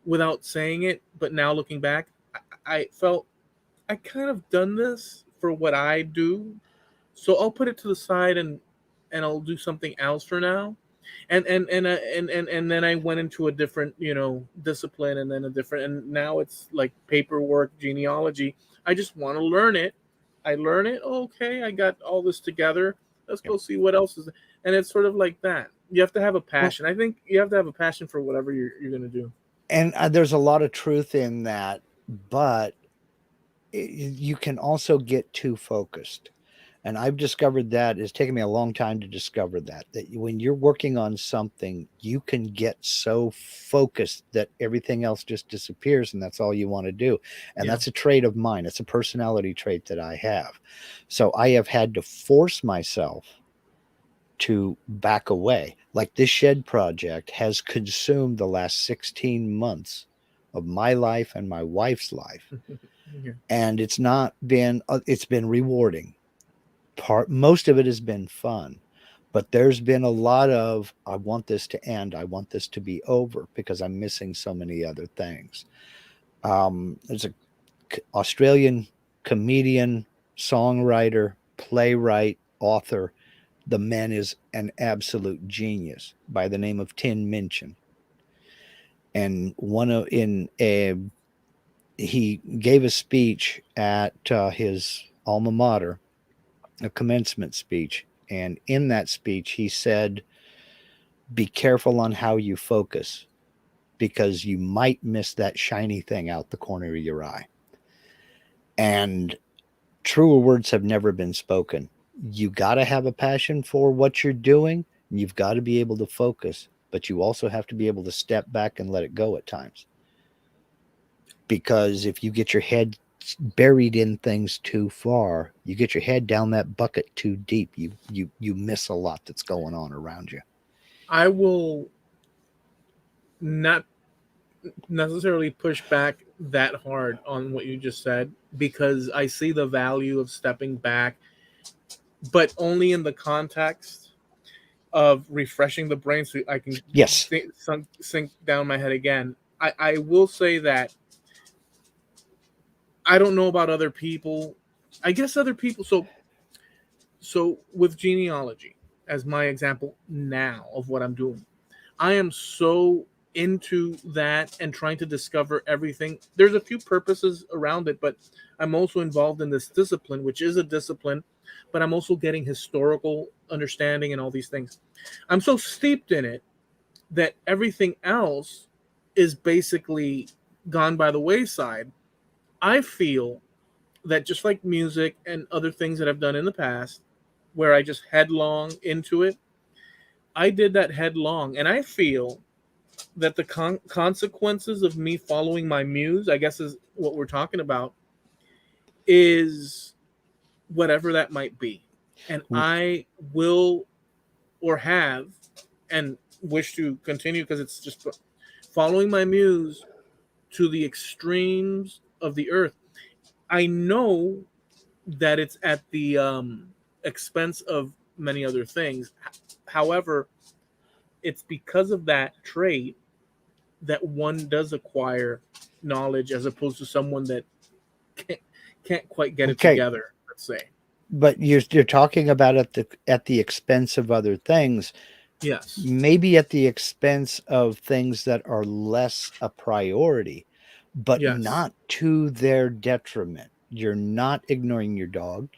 without saying it, but now looking back, I felt I kind of done this for what I do, so I'll put it to the side and I'll do something else for now. And then I went into a different, discipline, and then a different, and now it's like paperwork, genealogy. I just want to learn it. I learn it. Okay, I got all this together. Let's yep. go see what else is. And it's sort of like that. You have to have a Well, passion. I think you have to have a passion for whatever you're going to do. and there's a lot of truth in that, but you can also get too focused. And I've discovered that it's taken me a long time to discover that when you're working on something, you can get so focused that everything else just disappears and that's all you want to do. And Yeah. that's a trait of mine. It's a personality trait that I have. So I have had to force myself to back away. Like this shed project has consumed the last 16 months of my life and my wife's life. Yeah. And it's been rewarding. Most of it has been fun, but there's been a lot of, I want this to end, I want this to be over because I'm missing so many other things. There's a Australian comedian, songwriter, playwright, author. The man is an absolute genius by the name of Tin Minchin. And he gave a speech at his alma mater, a commencement speech. And in that speech, he said, be careful on how you focus because you might miss that shiny thing out the corner of your eye. And truer words have never been spoken. You got to have a passion for what you're doing. You've got to be able to focus, but you also have to be able to step back and let it go at times. Because if you get your head buried in things too far, you get your head down that bucket too deep, you miss a lot that's going on around you. I will not necessarily push back that hard on what you just said because I see the value of stepping back, but only in the context of refreshing the brain so I can sink down my head again. I will say that I don't know about other people. I guess other people. So with genealogy as my example now of what I'm doing, I am so into that and trying to discover everything. There's a few purposes around it, but I'm also involved in this discipline, which is a discipline, but I'm also getting historical understanding and all these things. I'm so steeped in it that everything else is basically gone by the wayside. I feel that just like music and other things that I've done in the past, where I just headlong into it, I did that headlong. And I feel that the consequences of me following my muse, I guess is what we're talking about, is whatever that might be. And I will or have and wish to continue because it's just following my muse to the extremes of the earth. I know that it's at the expense of many other things. However, it's because of that trait that one does acquire knowledge as opposed to someone that can't quite get it together, let's say. But you're talking about at the expense of other things. Yes. Maybe at the expense of things that are less a priority, but not to their detriment. You're not ignoring your dog.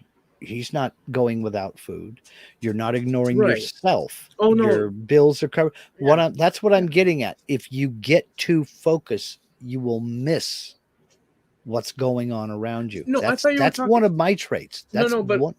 He's not going without food. You're not ignoring yourself. Oh no, your bills are covered. Yeah. That's what I'm getting at. If you get too focused, you will miss what's going on around you. No, that's one of my traits. That's but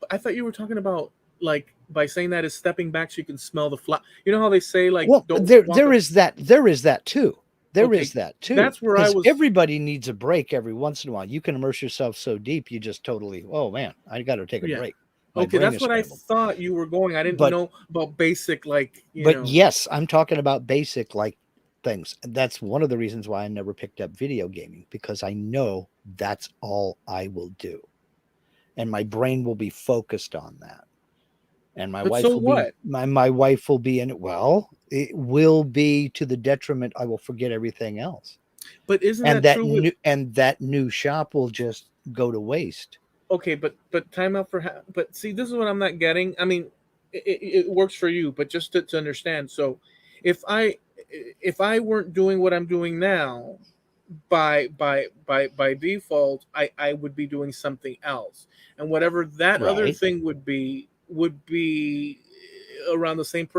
I thought you were talking about like by saying that is stepping back so you can smell the flower. You know how they say like there is that too. There is that too. That's where I was. Everybody needs a break every once in a while. You can immerse yourself so deep, you just totally. Oh man, I got to take a break. Okay, that's what I thought you were going. I didn't know about basic like. Yes, I'm talking about basic like things. That's one of the reasons why I never picked up video gaming because I know that's all I will do, and my brain will be focused on that. And my wife will be my wife will be in it. Well, it will be to the detriment. I will forget everything else. But isn't that true? And that new shop will just go to waste. Okay, but time out for. But see, this is what I'm not getting. I mean, it works for you, but just to understand. So, if I weren't doing what I'm doing now, by default, I would be doing something else, and whatever that other thing would be around the same.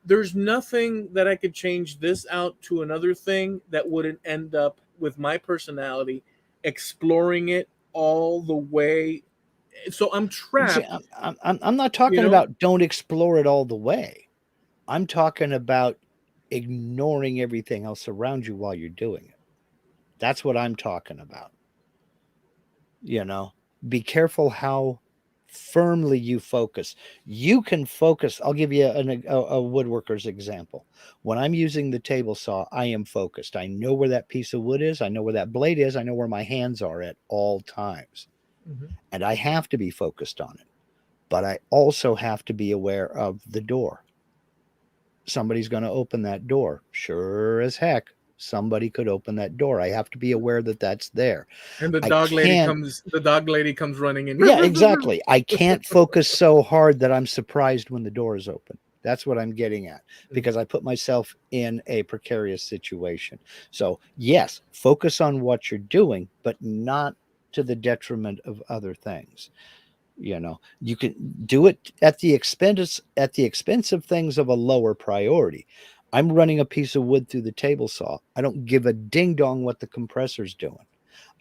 There's nothing that I could change this out to another thing that wouldn't end up with my personality exploring it all the way. So I'm trapped. See, I'm not talking about don't explore it all the way. I'm talking about ignoring everything else around you while you're doing it. That's what I'm talking about. Be careful how firmly you focus. You can focus. I'll give you a woodworker's example. When I'm using the table saw, I am focused. I know where that piece of wood is. I know where that blade is. I know where my hands are at all times. Mm-hmm. And I have to be focused on it. But I also have to be aware of the door. Somebody's going to open that door. Sure as heck, somebody could open that door. I have to be aware that that's there. And the I dog lady can't, comes running in. yeah, exactly. I can't focus so hard that I'm surprised when the door is open. That's what I'm getting at, because I put myself in a precarious situation. So, yes, focus on what you're doing, but not to the detriment of other things. You know, you can do it at the expense of things of a lower priority. I'm running a piece of wood through the table saw. I don't give a ding dong what the compressor's doing.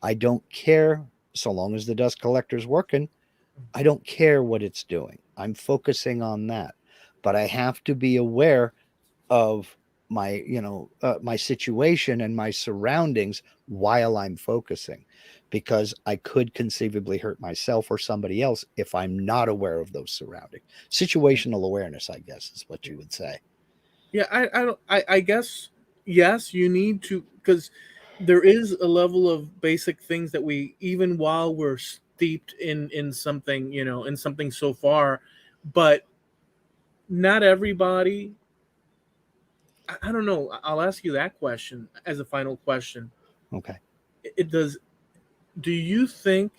I don't care, so long as the dust collector's working. I don't care what it's doing. I'm focusing on that. But I have to be aware of my, my situation and my surroundings while I'm focusing, because I could conceivably hurt myself or somebody else if I'm not aware of those surroundings. Situational awareness, I guess, is what you would say. Yeah, I guess yes, you need to, because there is a level of basic things that we, even while we're steeped in something, in something so far, but not everybody. I don't know. I'll ask you that question as a final question. Okay. It does. Do you think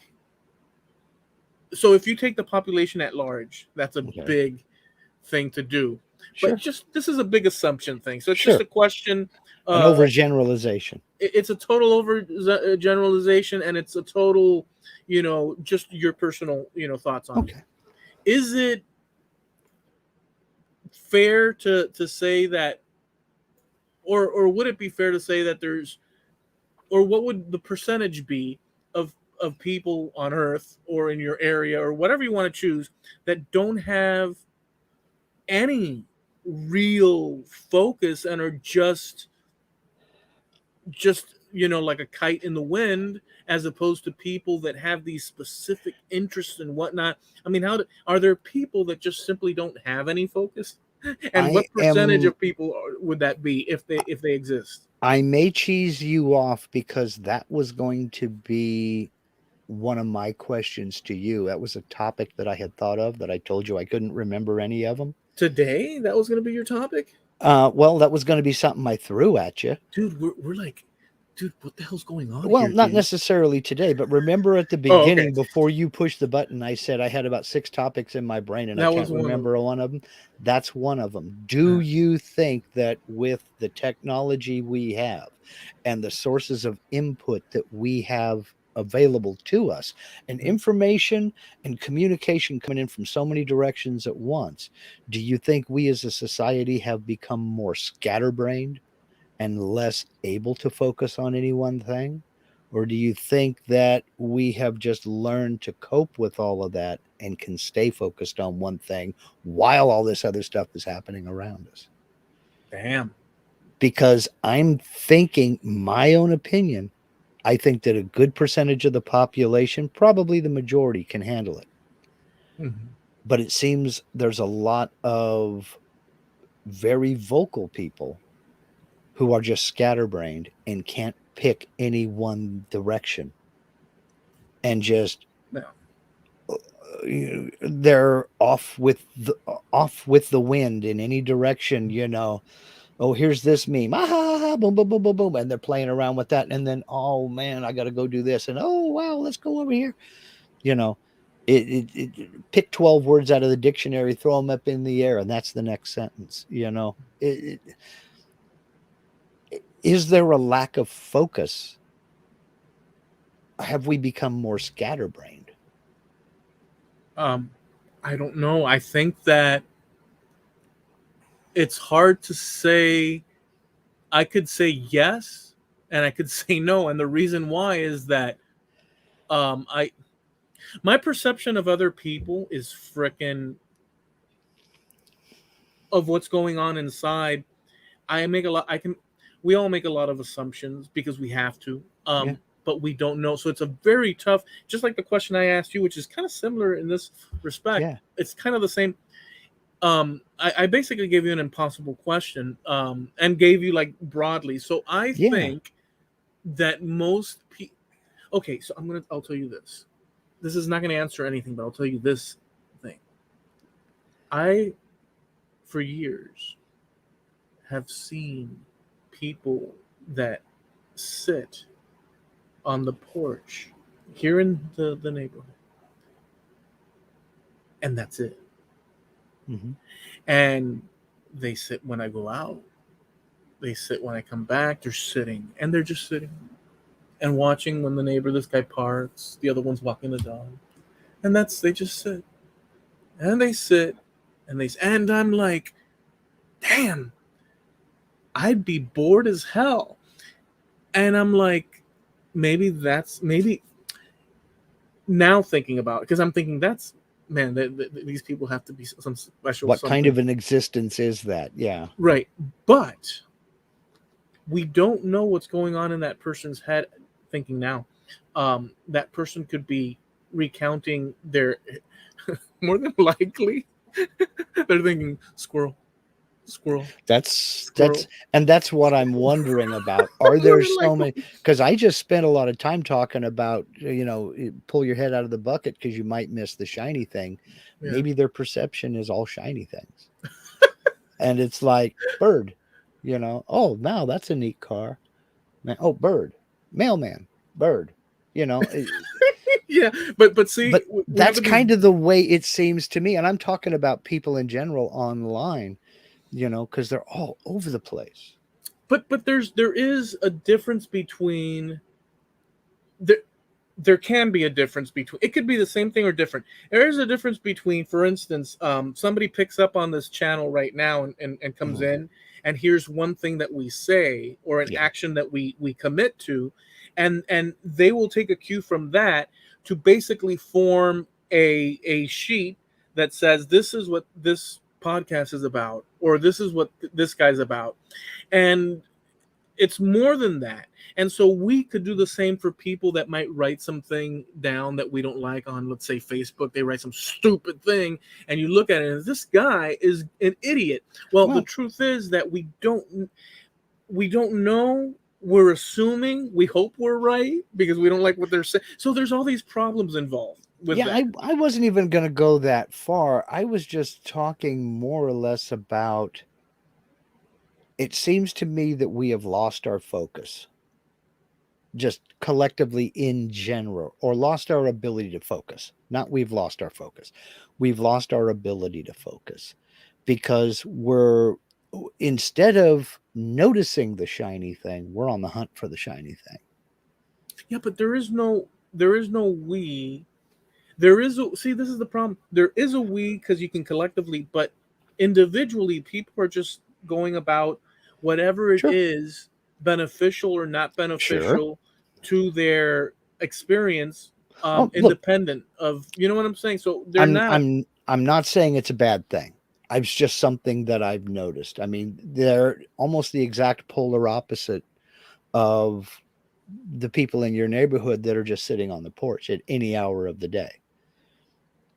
so? If you take the population at large, that's a Okay. big thing to do. But Sure. just this is a big assumption thing. So it's just Sure. a question. An overgeneralization. It's a total over generalization, and it's a total, just your personal, thoughts on it. Okay. Is it fair to say that, or would it be fair to say that there's, or what would the percentage be of people on Earth or in your area or whatever you want to choose that don't have any real focus and are just like a kite in the wind, as opposed to people that have these specific interests and whatnot? I mean, are there people that just simply don't have any focus? And I what percentage am of people would that be if they exist? I may cheese you off because that was going to be one of my questions to you. That was a topic that I had thought of that I told you I couldn't remember any of them. Today, that was going to be your topic? Well, that was going to be something I threw at you. Dude, we're like, dude, what the hell's going on Well, here, not dude? necessarily today, but remember at the Oh, okay. beginning, before you pushed the button, I said I had about 6 topics in my brain and I That can't was one of them. remember one of them. That's one of them. Do you think that with the technology we have and the sources of input that we have available to us, and information and communication coming in from so many directions at once, do you think we as a society have become more scatterbrained and less able to focus on any one thing? Or do you think that we have just learned to cope with all of that and can stay focused on one thing while all this other stuff is happening around us? Damn. Because I'm thinking, my own opinion, I think that a good percentage of the population, probably the majority, can handle it. Mm-hmm. But it seems there's a lot of very vocal people who are just scatterbrained and can't pick any one direction, and just No. they're off with the wind in any direction. Oh, here's this meme, boom, boom, boom, boom, boom, and they're playing around with that, and then, oh man, I got to go do this, and oh wow, let's go over here. you know Pick 12 words out of the dictionary, throw them up in the air, and that's the next sentence. Is there a lack of focus? Have we become more scatterbrained? I don't know. I think that it's hard to say. I could say yes, and I could say no, and the reason why is that my perception of other people is frickin' of what's going on inside. We all make a lot of assumptions because we have to. Yeah. But we don't know. So it's a very tough, just like the question I asked you, which is kind of similar in this respect. Yeah. It's kind of the same. I basically gave you an impossible question, and gave you like broadly. So I think that most people, okay, so I'll tell you this. This is not going to answer anything, but I'll tell you this thing. For years, have seen people that sit on the porch here in the neighborhood, and that's it. Mm-hmm. And they sit when I go out. They sit when I come back. They're sitting, and they're just sitting and watching when the neighbor, this guy parks, the other one's walking the dog, and they just sit, and they sit, and I'm like, damn, I'd be bored as hell, and I'm like, maybe now thinking about it, because I'm thinking that's, man, these people have to be some special. What something. kind of an existence is that? Yeah. Right. But we don't know what's going on in that person's head thinking now. That person could be recounting their, more than likely, they're thinking squirrel. That's what I'm wondering about. Are there so many? Because I just spent a lot of time talking about, pull your head out of the bucket because you might miss the shiny thing. Yeah. Maybe their perception is all shiny things. And it's like, bird, oh, now that's a neat car. Man, oh, bird, mailman, bird, Yeah, but see, but that's kind of the way it seems to me. And I'm talking about people in general online, because they're all over the place. But there is a difference between there can be a difference between, it could be the same thing or different. There is a difference between, for instance, somebody picks up on this channel right now and comes in and here's one thing that we say or an action that we commit to, and they will take a cue from that to basically form a sheet that says this is what this podcast is about, or this is what this guy's about. And it's more than that. And so we could do the same for people that might write something down that we don't like on, let's say, Facebook. They write some stupid thing and you look at it and this guy is an idiot. Well, the truth is that we don't know. We're assuming, we hope we're right because we don't like what they're saying. So there's all these problems involved with that. I wasn't even going to go that far. I was just talking more or less about, it seems to me that we have lost our focus, just collectively in general, or lost our ability to focus. Not we've lost our focus. We've lost our ability to focus because instead of noticing the shiny thing, we're on the hunt for the shiny thing. Yeah, but there is no we. See, this is the problem. There is a we because you can collectively, but individually, people are just going about whatever it is, beneficial or not beneficial to their experience, independent of, you know what I'm saying? So I'm not saying it's a bad thing. It's just something that I've noticed. I mean, they're almost the exact polar opposite of the people in your neighborhood that are just sitting on the porch at any hour of the day.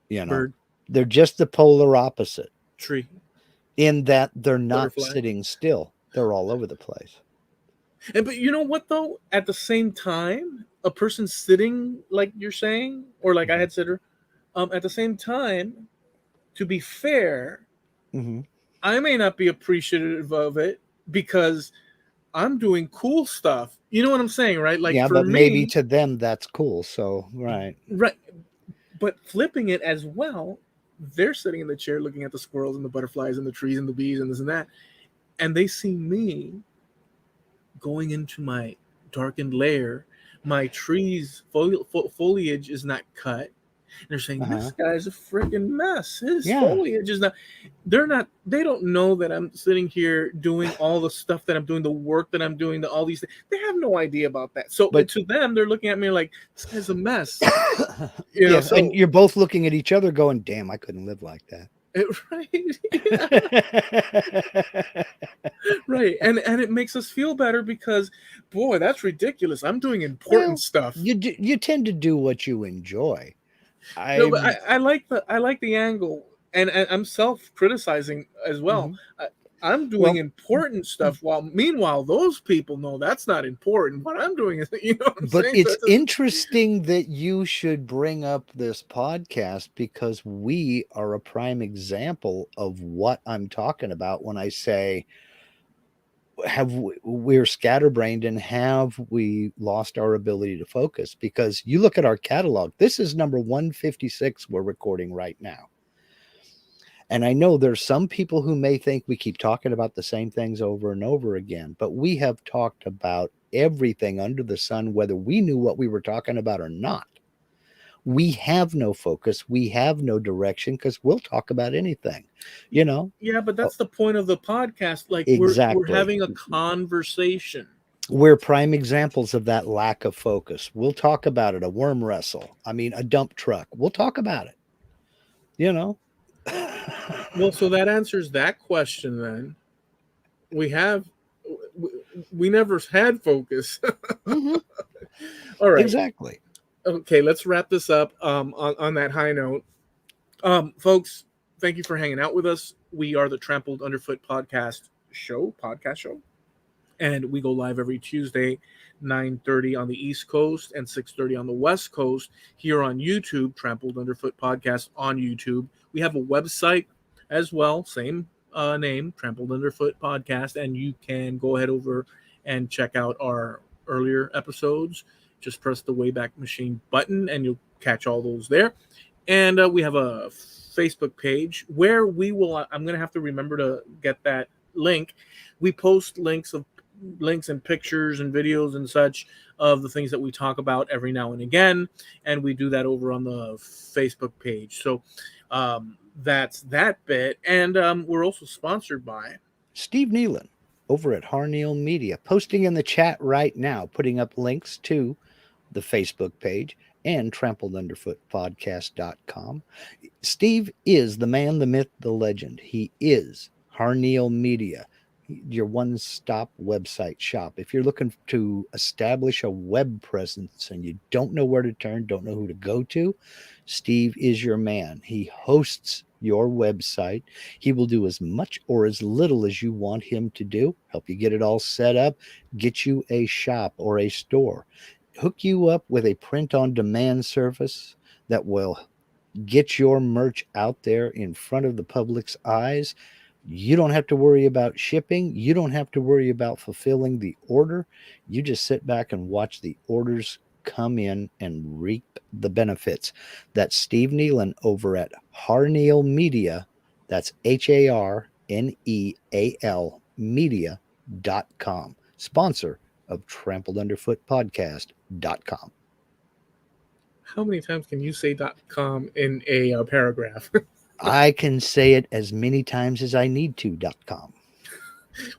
Bird. They're just the polar opposite. Tree. In that they're not Butterfly. Sitting still. They're all over the place. But you know what, though? At the same time, a person sitting, like you're saying, or like I had said, at the same time, to be fair, I may not be appreciative of it because I'm doing cool stuff. You know what I'm saying, right? Like, yeah, for but me, maybe to them that's cool. So right. But flipping it as well, they're sitting in the chair looking at the squirrels and the butterflies and the trees and the bees and this and that, and they see me going into my darkened lair. My trees foliage is not cut. And they're saying, this guy's a freaking mess. His foliage is not. They don't know that I'm sitting here doing all the stuff that I'm doing, the work that I'm doing, all these things. They have no idea about that. So to them, they're looking at me like, this guy's a mess. And you're both looking at each other going, damn, I couldn't live like that. Right. And it makes us feel better because, boy, that's ridiculous. I'm doing important stuff. You tend to do what you enjoy. No, but I like the angle, and I'm self-criticizing as well. I'm doing important stuff, meanwhile those people know that's not important. What I'm doing is, you know what I'm saying? It's interesting that you should bring up this podcast because we are a prime example of what I'm talking about when I say we're scatterbrained, and have we lost our ability to focus? Because you look at our catalog, this is number 156 we're recording right now. And I know there's some people who may think we keep talking about the same things over and over again, but we have talked about everything under the sun, whether we knew what we were talking about or not. We have no focus. We have no direction, because we'll talk about anything, you know? Yeah, but that's the point of the podcast. Like we're Exactly. having a conversation. We're prime examples of that lack of focus. We'll talk about it. A worm wrestle. I mean, a dump truck. We'll talk about it, you know? Well, so that answers that question then. We never had focus. Mhm. All right. Exactly. Okay, let's wrap this up on that high note. Folks, thank you for hanging out with us. We are the Trampled Underfoot podcast show. And we go live every Tuesday, 9:30 on the East Coast and 6:30 on the West Coast here on YouTube, Trampled Underfoot Podcast on YouTube. We have a website as well, same name, Trampled Underfoot Podcast, and you can go ahead over and check out our earlier episodes. Just press the Wayback Machine button and you'll catch all those there. And we have a Facebook page where we will, I'm going to have to remember to get that link. We post links and pictures and videos and such of the things that we talk about every now and again. And we do that over on the Facebook page. So that's that bit. And we're also sponsored by Steve Nealon over at Harneal Media, posting in the chat right now, putting up links to the Facebook page and trampledunderfootpodcast.com. Steve is the man, the myth, the legend. He is Harneal Media, your one-stop website shop. If you're looking to establish a web presence and you don't know where to turn, don't know who to go to, Steve is your man. He hosts your website. He will do as much or as little as you want him to do, help you get it all set up, get you a shop or a store, hook you up with a print-on-demand service that will get your merch out there in front of the public's eyes. You don't have to worry about shipping. You don't have to worry about fulfilling the order. You just sit back and watch the orders come in and reap the benefits. That's Steve Nealon over at Harneal Media. That's HARNEAL Media.com. Sponsor of TrampledUnderfootPodcast.com. How many times can you say .com in a paragraph? I can say it as many times as I need to.com.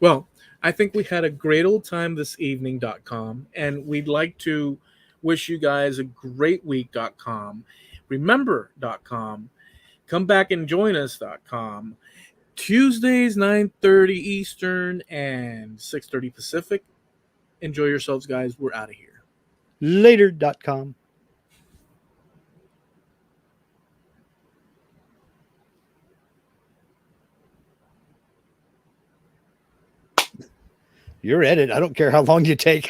Well, I think we had a great old time this evening.com, and we'd like to wish you guys a great week.com. Remember.com. Come back and join us.com. Tuesdays, 9:30 Eastern and 6:30 Pacific. Enjoy yourselves, guys. We're out of here. Later.com. You're edit. I don't care how long you take.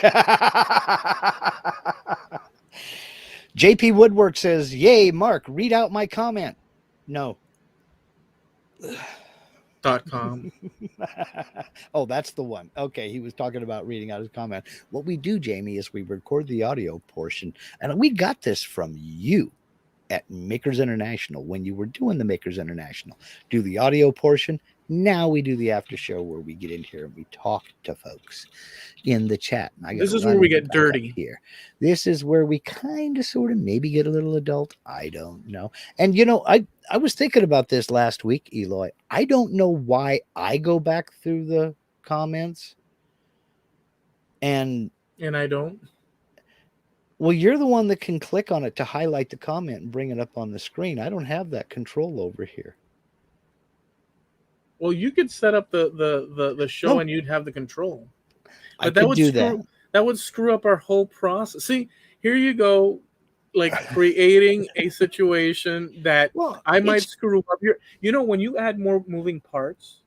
JP Woodwork says, yay, Mark, read out my comment. No. .com. Oh, that's the one. Okay, he was talking about reading out his comment. What we do, Jamie, is we record the audio portion, and we got this from you at Makers International when you were doing the Makers International. Do the audio portion. Now we do the after show where we get in here and we talk to folks in the chat. This is where we get dirty here. This is where we kind of sort of maybe get a little adult. I don't know. And you know, I was thinking about this last week, Eloy. I don't know why I go back through the comments and I don't. Well, you're the one that can click on it to highlight the comment and bring it up on the screen. I don't have that control over here. Well, you could set up the show and you'd have the control. But that would screw up our whole process. See, here you go, like creating a situation that I might screw up. You know, when you add more moving parts,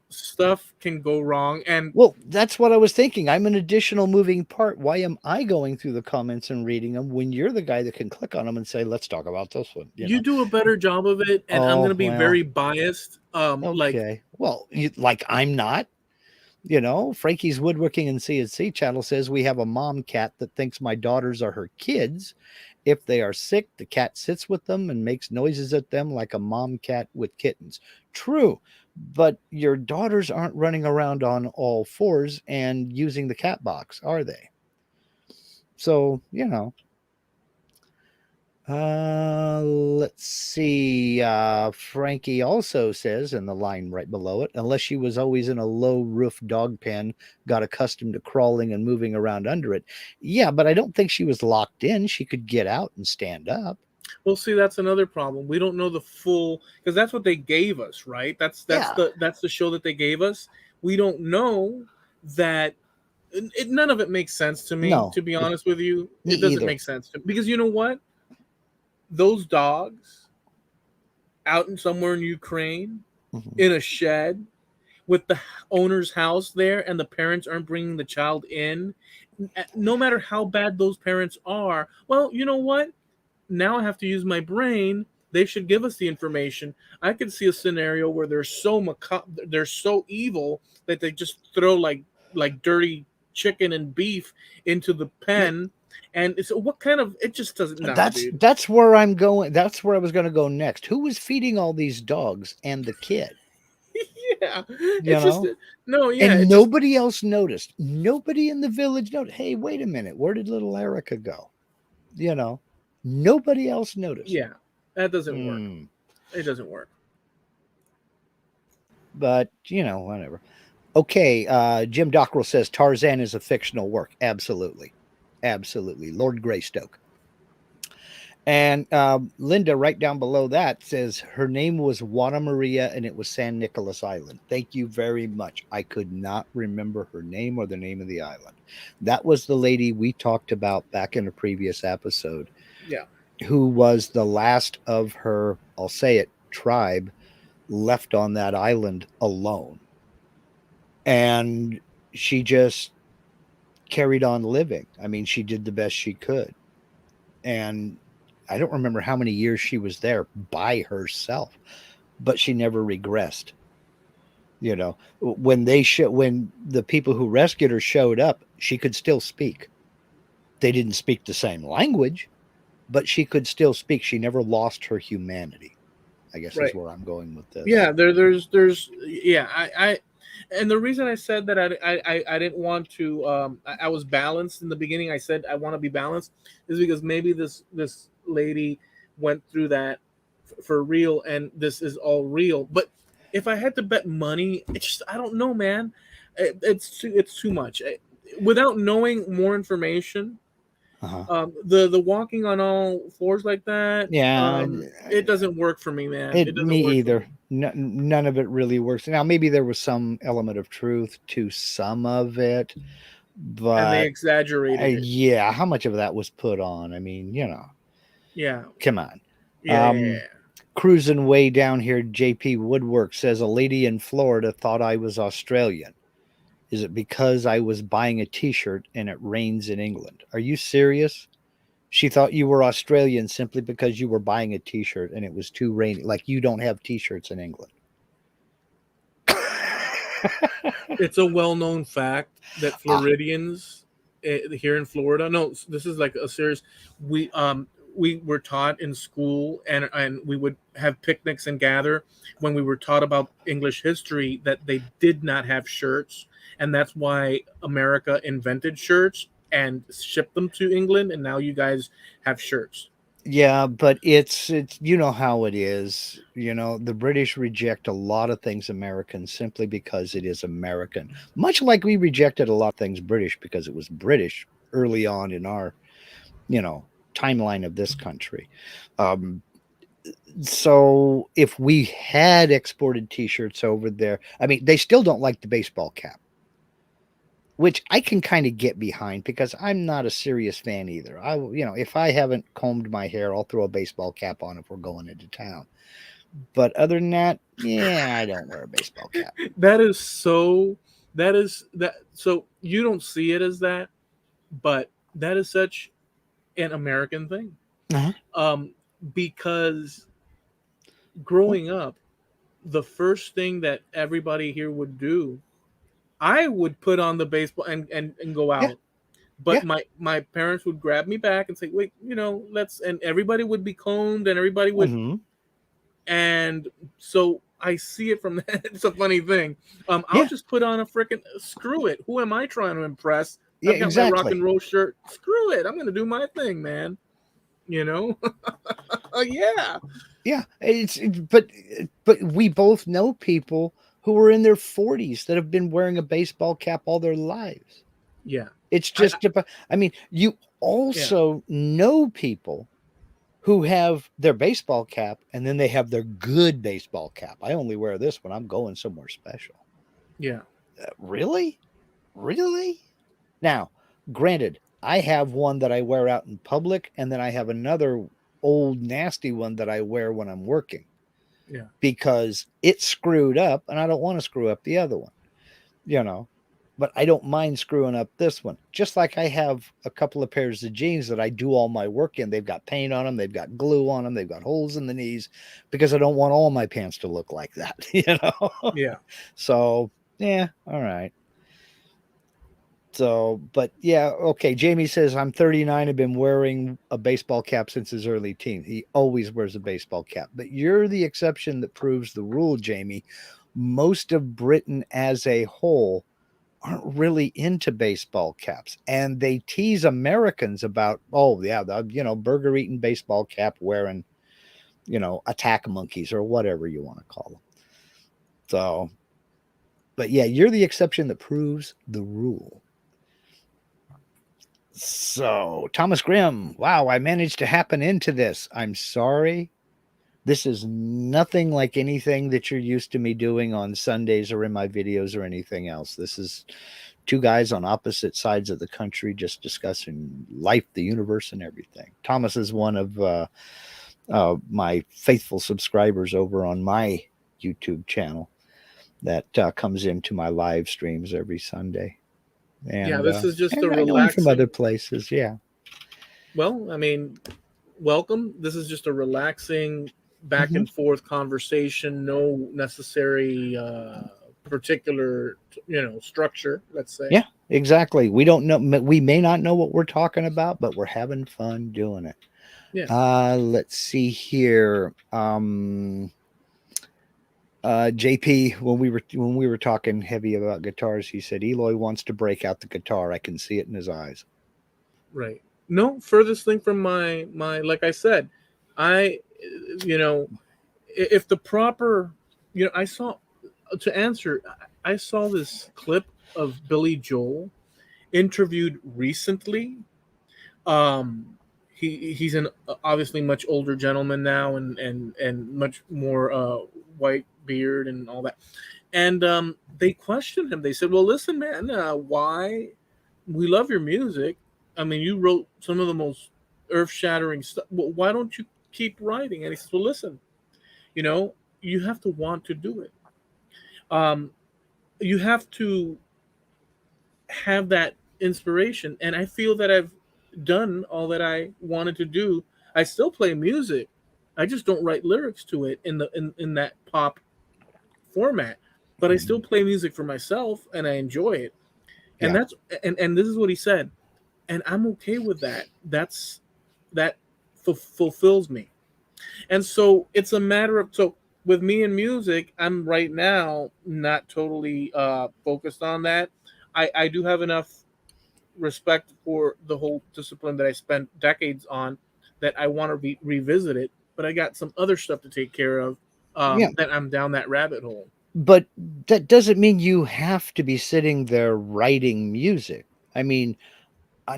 stuff can go wrong. And well, that's what I was thinking. I'm an additional moving part. Why am I going through the comments and reading them when you're the guy that can click on them and say, let's talk about this one? You do a better job of it, and I'm going to be very biased. Okay. Well, like I'm not. You know, Frankie's Woodworking and CNC channel says we have a mom cat that thinks my daughters are her kids. If they are sick, the cat sits with them and makes noises at them like a mom cat with kittens. True, but your daughters aren't running around on all fours and using the cat box, are they? So, you know, let's see. Frankie also says in the line right below it, unless she was always in a low roof dog pen, got accustomed to crawling and moving around under it. Yeah, but I don't think she was locked in. She could get out and stand up. Well, see, that's another problem. We don't know the full, because that's what they gave us, right? Yeah. That's the show that they gave us. We don't know that. None of it makes sense to me. No, To be honest with you, me it doesn't either. make sense because you know what? Those dogs out in somewhere in Ukraine Mhm. in a shed with the owner's house there, and the parents aren't bringing the child in. No matter how bad those parents are, well, you know what? Now I have to use my brain. They should give us the information. I could see a scenario where they're so they're so evil that they just throw like dirty chicken and beef into the pen. And it's what kind of it just doesn't nah, dude. That's where I'm going. That's where I was going to go next. Who was feeding all these dogs and the kid? Yeah, You it's just know, no, yeah, and it just nobody else noticed. Nobody in the village noticed. Hey, wait a minute. Where did little Erica go? You know, nobody else noticed. yeah, that doesn't work. Hmm. It doesn't work. But you know, whatever. Okay, Jim Dockrell says Tarzan is a fictional work. Absolutely, absolutely. Lord Greystoke. And Linda, right down below that, says her name was Juana Maria and it was San Nicolas Island. Thank you very much. I could not remember her name or the name of the island. That was the lady we talked about back in a previous episode, Yeah, who was the last of her, I'll say it, tribe left on that island alone. And she just carried on living. I mean, she did the best she could. And I don't remember how many years she was there by herself, but she never regressed. You know, when the people who rescued her showed up, she could still speak. They didn't speak the same language, but she could still speak. She never lost her humanity, I guess is right. where I'm going with this. Yeah, yeah. And the reason I said that I didn't want to I was balanced in the beginning. I said I want to be balanced is because maybe this lady went through that for real, and this is all real. But if I had to bet money, it's just I don't know, man. It's too much. Without knowing more information, Uh-huh. the walking on all fours like that, Yeah, it doesn't work for me, man. It me doesn't work for either. me. None of it really works. Now, maybe there was some element of truth to some of it, And they but exaggerated it. yeah, how much of that was put on? I mean, you know, Yeah, come on. yeah, yeah, yeah. Cruising way down here, JP Woodwork says a lady in Florida thought I was Australian. Is it because I was buying a t-shirt and it rains in England? Are you serious? She thought you were Australian simply because you were buying a t-shirt and it was too rainy. Like you don't have t-shirts in England. It's a well-known fact that Ah, Floridians here in Florida. No, this is like a serious. We were taught in school, and we would have picnics and gather when we were taught about English history that they did not have shirts, and that's why America invented shirts and shipped them to England, and now you guys have shirts. yeah, but it's you know how it is. You know, the British reject a lot of things American simply because it is American. Much like we rejected a lot of things British because it was British early on in our, you know, timeline of this country. Um, so if we had exported t-shirts over there, I mean, they still don't like the baseball cap, which I can kind of get behind because I'm not a serious fan either. You know, if I haven't combed my hair, I'll throw a baseball cap on if we're going into town. But other than that, yeah, I don't wear a baseball cap. That is so. That is that. So you don't see it as that, but that is such an American thing. Uh-huh. Because growing up, the first thing that everybody here would do, I would put on the baseball and go Yeah. out. But Yeah. my parents would grab me back and say, wait, let's, and everybody would be combed and everybody would, Hmm. and so I see it from that. It's a funny thing. I'll Yeah. just put on a freaking, screw it. Who am I trying to impress? Yeah. I've got my rock and Exactly. roll shirt. Screw it. I'm going to do my thing, man. Yeah. Yeah. But we both know people who are in their 40s that have been wearing a baseball cap all their lives. Yeah. It's I, just about, I mean, you yeah. also know people who have their baseball cap and then they have their good baseball cap. I only wear this when I'm going somewhere special. Yeah. Really? Really? Now, granted, I have one that I wear out in public, and then I have another old nasty one that I wear when I'm working Yeah. because it's screwed up and I don't want to screw up the other one, you know. But I don't mind screwing up this one. Just like I have a couple of pairs of jeans that I do all my work in. They've got paint on them, they've got glue on them, they've got holes in the knees because I don't want all my pants to look like that, Yeah. So, yeah, all right. So, but yeah, okay. Jamie says, I'm 39. I've been wearing a baseball cap since his early teens. He always wears a baseball cap, but you're the exception that proves the rule, Jamie. Most of Britain as a whole aren't really into baseball caps, and they tease Americans about, oh, yeah, the, burger eating baseball cap wearing, attack monkeys or whatever you want to call them. So, but yeah, you're the exception that proves the rule. So, Thomas Grimm, wow, I managed to happen into this. I'm sorry. This is nothing like anything that you're used to me doing on Sundays or in my videos or anything else. This is two guys on opposite sides of the country just discussing life, the universe, and everything. Thomas is one of my faithful subscribers over on my YouTube channel that comes into my live streams every Sunday. Yeah. And, This is just a and I know him from other relaxing. places. Yeah. Well, I mean, welcome. This is just a relaxing back Mm-hmm. and forth conversation. No necessary particular, structure. Let's say. Yeah, exactly. We don't know. We may not know what we're talking about, but we're having fun doing it. Yeah. Let's see here. JP, when we were talking heavy about guitars, he said Eloy wants to break out the guitar. I can see it in his eyes. Right. No, furthest thing from my like I said, I if the proper, I saw, to answer, I saw this clip of Billy Joel interviewed recently. He's an obviously much older gentleman now, and much more white beard and all that. And they questioned him. They said, well, listen, man, why, we love your music. I mean, you wrote some of the most earth-shattering stuff. Well, why don't you keep writing? And he says, well, listen, you have to want to do it. You have to have that inspiration. And I feel that I've done all that I wanted to do. I still play music. I just don't write lyrics to it in that pop format. But I still play music for myself and I enjoy it. And Yeah. that's and this is what he said. And I'm okay with that. That fulfills me. And so it's a matter of, so with me in music, I'm right now not totally focused on that. I do have enough respect for the whole discipline that I spent decades on that I want to revisit it, but I got some other stuff to take care of, Yeah. that I'm down that rabbit hole. But that doesn't mean you have to be sitting there writing music. I mean,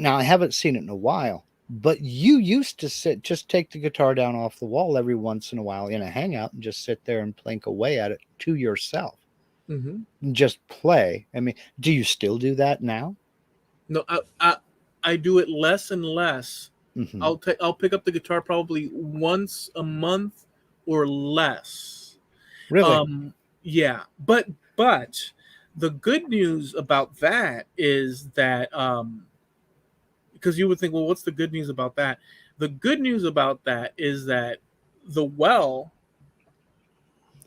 now I haven't seen it in a while, but you used to just take the guitar down off the wall every once in a while in a hangout and just sit there and plink away at it to yourself. Mm-hmm. And just play. I mean, do you still do that now? No, I do it less and less. Mm-hmm. I'll pick up the guitar probably once a month or less. Really? Yeah, but the good news about that is that, because you would think, well, what's the good news about that? The good news about that is that the well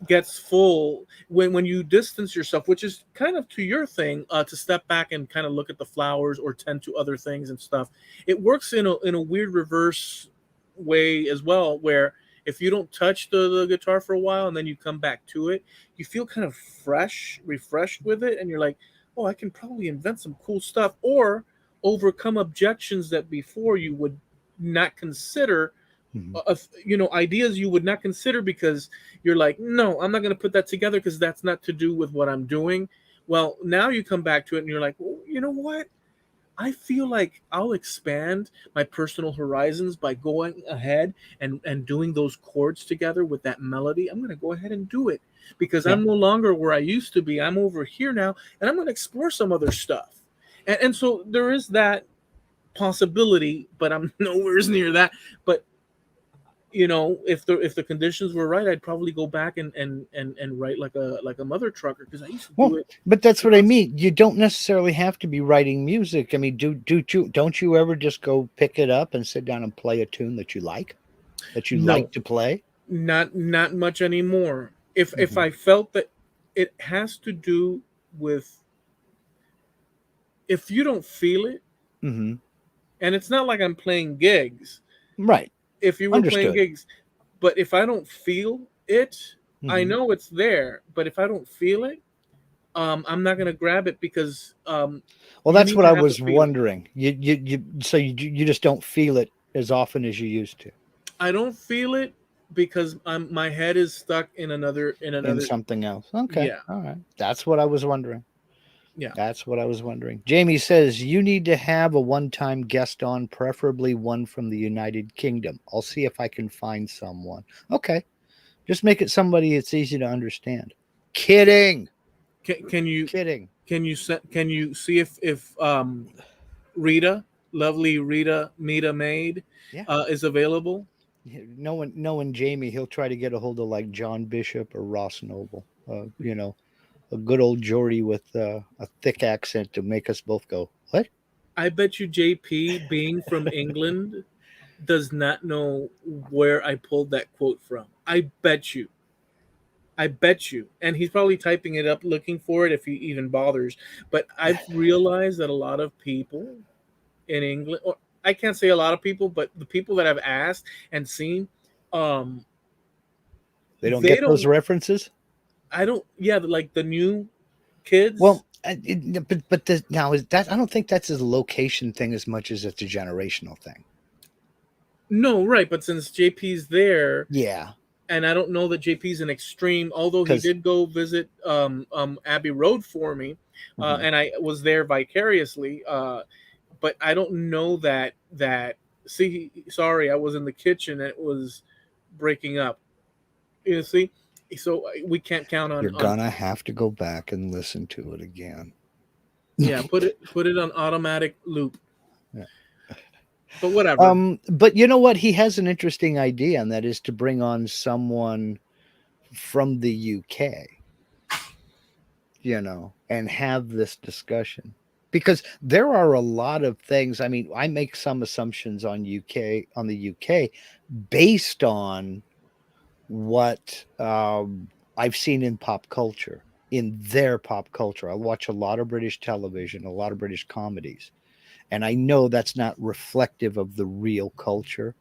gets full when you distance yourself, which is kind of to your thing, to step back and kind of look at the flowers or tend to other things and stuff. It works in a weird reverse way as well, where if you don't touch the guitar for a while and then you come back to it, you feel kind of fresh, refreshed with it, and you're like, oh, I can probably invent some cool stuff or overcome objections that before you would not consider, Mhm. ideas you would not consider, because you're like, no, I'm not going to put that together because that's not to do with what I'm doing. Well, now you come back to it and you're like, well, you know what, I feel like I'll expand my personal horizons by going ahead and doing those chords together with that melody. I'm going to go ahead and do it because Yeah. I'm no longer where I used to be. I'm over here now, and I'm going to explore some other stuff. And so there is that possibility, but I'm nowhere near that. But if the conditions were right, I'd probably go back and write like a mother trucker, because I used to do Well, it. but that's what I mean. You don't necessarily have to be writing music. I mean, don't you ever just go pick it up and sit down and play a tune that you No, like to play? not much anymore. If Hmm. I felt that it has to do with, if you don't feel it, Hmm. and it's not like I'm playing gigs. Right. If you were playing Understood. gigs, but if I don't feel it, I Hmm. know it's there. But if I don't feel it, I'm not gonna grab it, because Well, you that's need what to I have the was feeling. wondering. So you just don't feel it as often as you used to I don't feel it because my head is stuck in in another. something else. Okay. Yeah, All right. That's what I was wondering. yeah. That's what I was wondering. Jamie says you need to have a one-time guest on, preferably one from the United Kingdom. I'll see if I can find someone. Okay. Just make it somebody it's easy to understand. Kidding. Can you Kidding. can you see if Rita, lovely Rita Mita Maid, Yeah. is available? Knowing Jamie, he'll try to get a hold of like John Bishop or Ross Noble. A good old Geordie with a thick accent to make us both go, what? I bet you JP, being from England, does not know where I pulled that quote from. I bet you. I bet you. And he's probably typing it up looking for it if he even bothers. But I've realized that a lot of people in England, or I can't say a lot of people, but the people that I've asked and seen, um, They don't they get those don't, references? I don't, yeah, like the new kids. Well, now is that I don't think that's a location thing as much as it's a generational thing. No, right. But since JP's there, Yeah, and I don't know that JP's an extreme, although he because did go visit Abbey Road for me, and I was there vicariously. But I don't know that. See, sorry, I was in the kitchen and it was breaking up. You see, so we can't count you're on. gonna have to go back and listen to it again. Yeah, put it on automatic loop. Yeah. But whatever. But you know what? He has an interesting idea, and that is to bring on someone from the UK, and have this discussion. Because there are a lot of things. I mean, I make some assumptions on the UK based on what I've seen in pop culture, in their pop culture. I watch a lot of British television, a lot of British comedies, and I know that's not reflective of the real culture,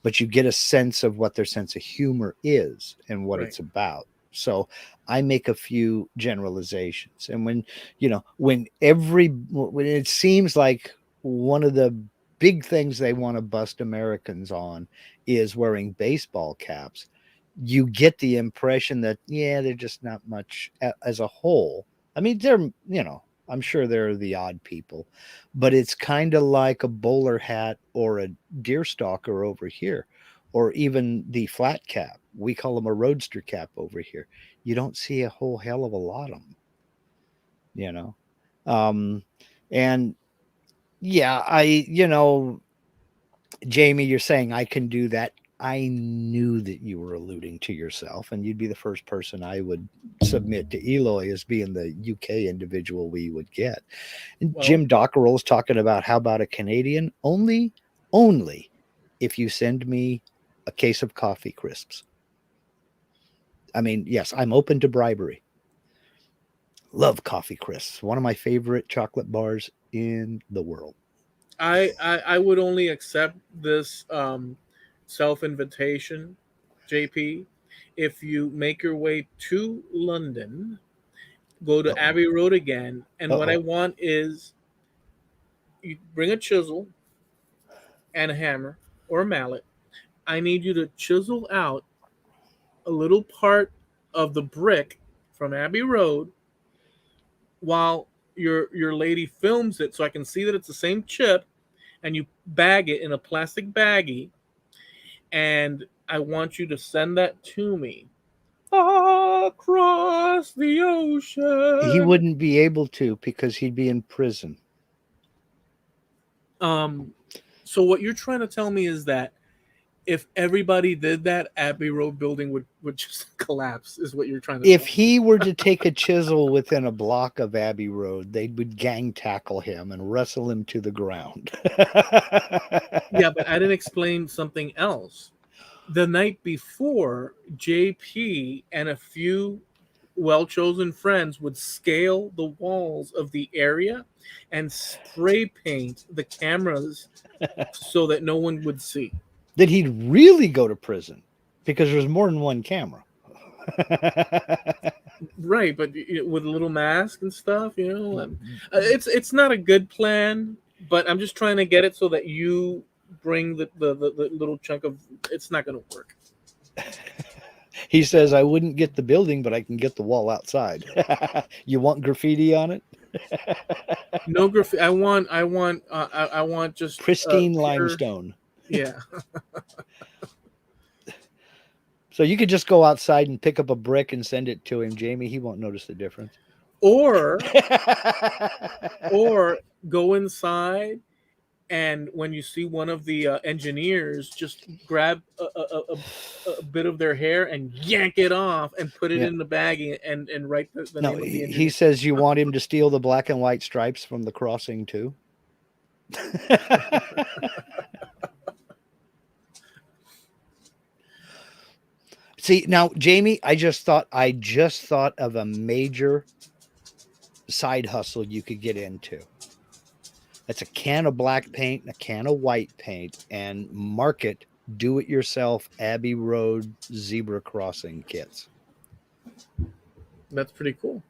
but you get a sense of what their sense of humor is and what Right. it's about. So I make a few generalizations. And when it seems like one of the big things they want to bust Americans on is wearing baseball caps, you get the impression that, yeah, they're just not much as a whole. I mean, I'm sure there are the odd people, but it's kind of like a bowler hat or a deer stalker over here, or even the flat cap. We call them a roadster cap over here. You don't see a whole hell of a lot of them, you know. Um, and yeah, Jamie, you're saying I can do that. I knew that you were alluding to yourself, and you'd be the first person I would submit to Eloy as being the UK individual we would get. And Well, Jim Dockerell's talking about how about a Canadian? Only if you send me a case of coffee crisps. I mean, yes, I'm open to bribery. Love Coffee Crisps, one of my favorite chocolate bars in the world. I would only accept this self invitation, JP, if you make your way to London, go to Uh-oh. Abbey Road again, and what I Uh-oh. want is you bring a chisel and a hammer or a mallet. I need you to chisel out a little part of the brick from Abbey Road while your lady films it so I can see that it's the same chip, and you bag it in a plastic baggie, and I want you to send that to me across the He ocean. wouldn't be able to because he'd be in prison. Um so what you're trying to tell me is that if everybody did that, Abbey Road building would just collapse, is what you're trying to If tell me. he were to take a chisel within a block of Abbey Road, they would gang tackle him and wrestle him to the ground. Yeah, but I didn't explain something else. The night before, JP and a few well-chosen friends would scale the walls of the area and spray paint the cameras so that no one would see. Then he'd really go to prison because there's more than one camera. Right, but with a little mask and stuff, it's not a good plan. But I'm just trying to get it so that you bring the little chunk of. It's not going to work. He says, I wouldn't get the building, but I can get the wall outside. You want graffiti on it? No graffiti. I want just Pristine pure, limestone. yeah. So you could just go outside and pick up a brick and send it to him, Jamie. He won't notice the difference. Or go inside, and when you see one of the engineers, just grab a bit of their hair and yank it off and put it in the bag and write the No, name of the engineer. he says you want him to steal the black and white stripes from the crossing too. See, now, Jamie, I just thought of a major side hustle you could get into. That's a can of black paint and a can of white paint, and market do-it-yourself Abbey Road zebra crossing kits. That's pretty cool.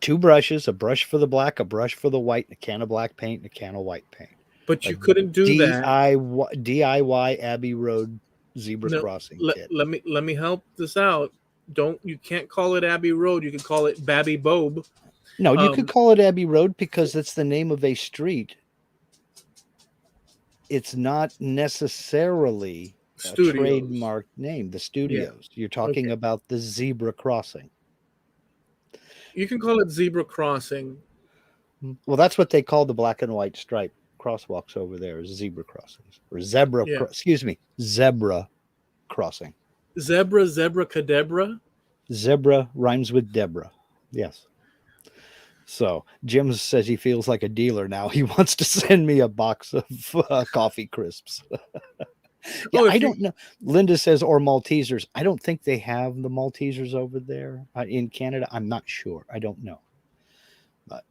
Two brushes, a brush for the black, a brush for the white, a can of black paint, and a can of white paint. But you couldn't do that. DIY Abbey Road zebra crossing kit. Let me help this out. You can't call it Abbey Road. You can call it Babby Bobe. No, you could call it Abbey Road because it's the name of a street. It's not necessarily a trademark name. The studios. Yeah. You're talking about the zebra crossing. You can call it zebra crossing. Well, that's what they call the black and white stripe crosswalks over there, is zebra crossings or zebra. Yeah. Zebra crossing. Zebra cadebra. Zebra rhymes with Deborah. Yes. So Jim says he feels like a dealer now. He wants to send me a box of coffee crisps. I don't know. Linda says, or Maltesers. I don't think they have the Maltesers over there in Canada. I'm not sure. I don't know. But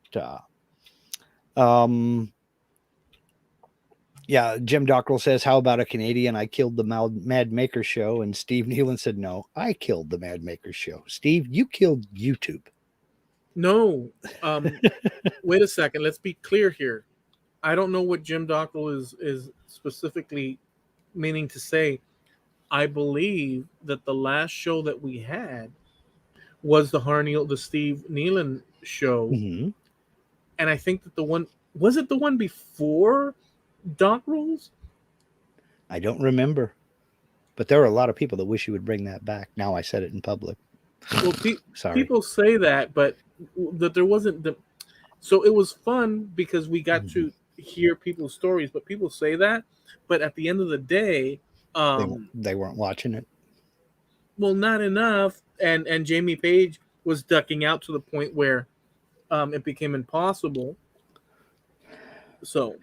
yeah, Jim Dockrell says, how about a Canadian? I killed the Mad Maker show. And Steve Nealon said, no, I killed the Mad Maker show. Steve, you killed YouTube. No. Wait a second. Let's be clear here. I don't know what Jim Dockrell is specifically meaning to say. I believe that the last show that we had was the Steve Nealon show. Mm-hmm. And I think that was it the one before Dockrell's? I don't remember. But there are a lot of people that wish you would bring that back. Now I said it in public. Well, Sorry. People say that, but that there wasn't so it was fun because we got to hear people's stories, but people say that, but at the end of the day, they weren't watching it. Well, not enough, and Jamie Page was ducking out to the point where it became impossible. So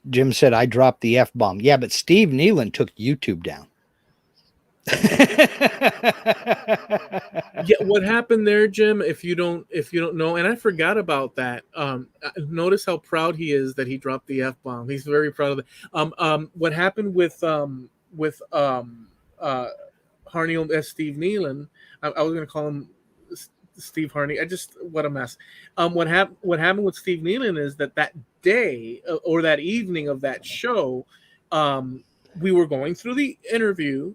Jim said, I dropped the F-bomb. Yeah, but Steve Nealon took YouTube down. Yeah, what happened there, Jim? If you don't know, and I forgot about that. Notice how proud he is that he dropped the F-bomb. He's very proud of it. What happened with Harney as Steve Nealon? I was going to call him Steve Harney. What a mess. What happened with Steve Nealon is that day or that evening of that show, we were going through the interview,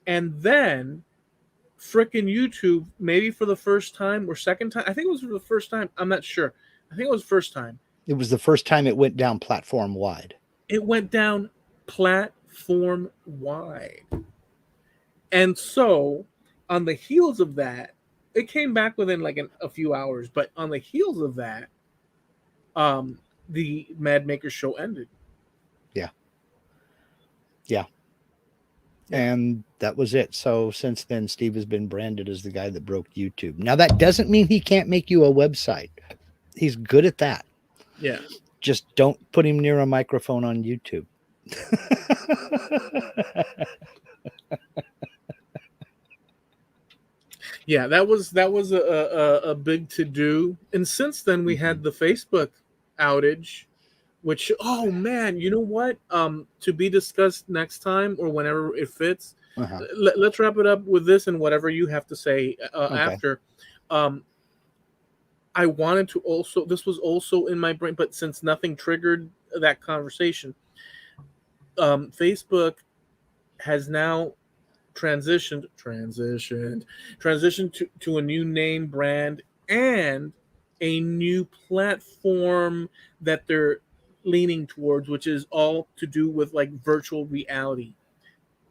and then frickin' YouTube, maybe for the first time or second time. I think it was for the first time. I'm not sure. I think it was the first time. It was the first time it went down platform wide. It went down platform wide. And so on the heels of that, it came back within like a few hours, but on the heels of that, the Mad Maker show ended. Yeah. And that was it. So since then, Steve has been branded as the guy that broke YouTube. Now, that doesn't mean he can't make you a website. He's good at that. Yeah. Just don't put him near a microphone on YouTube. Yeah, that was a big to do. And since then, we had the Facebook outage, which, oh man, you know what? To be discussed next time or whenever it fits. Let's wrap it up with this and whatever you have to say after. I wanted to also, this was also in my brain, but since nothing triggered that conversation, Facebook has now transitioned to a new name, brand, and a new platform that they're leaning towards, which is all to do with like virtual reality.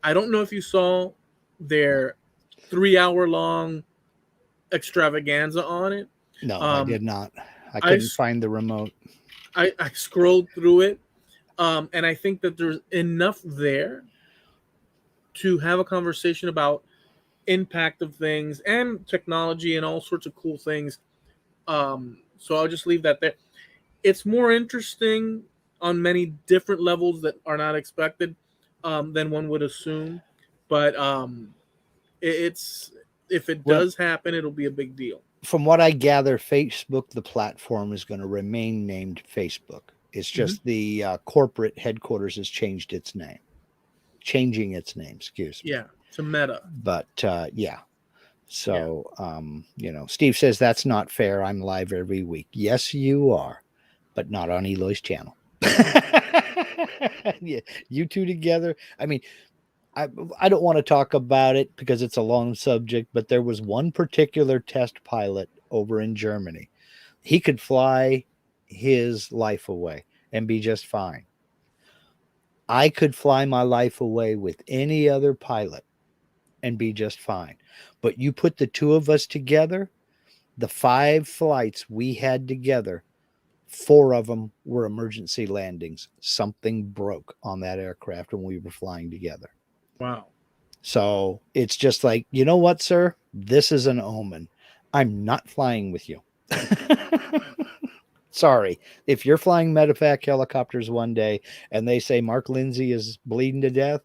I don't know if you saw their 3-hour long extravaganza on it. No, I did not. I couldn't find the remote. I scrolled through it, and I think that there's enough there to have a conversation about impact of things and technology and all sorts of cool things. So I'll just leave that there. It's more interesting on many different levels that are not expected than one would assume. But if it does happen, it'll be a big deal. From what I gather, Facebook, the platform, is going to remain named Facebook. It's just the corporate headquarters has changed its name. Changing its name, excuse me. Yeah, to Meta. But yeah. So, Steve says that's not fair. I'm live every week. Yes, you are, but not on Eloy's channel. Yeah, you two together. I mean, I don't want to talk about it because it's a long subject, but there was one particular test pilot over in Germany. He could fly his life away and be just fine. I could fly my life away with any other pilot and be just fine. But you put the two of us together, the 5 flights we had together, 4 of them were emergency landings. Something broke on that aircraft when we were flying together. Wow. So it's just like, you know what, sir? This is an omen. I'm not flying with you. Sorry. If you're flying medevac helicopters one day and they say Mark Lindsay is bleeding to death,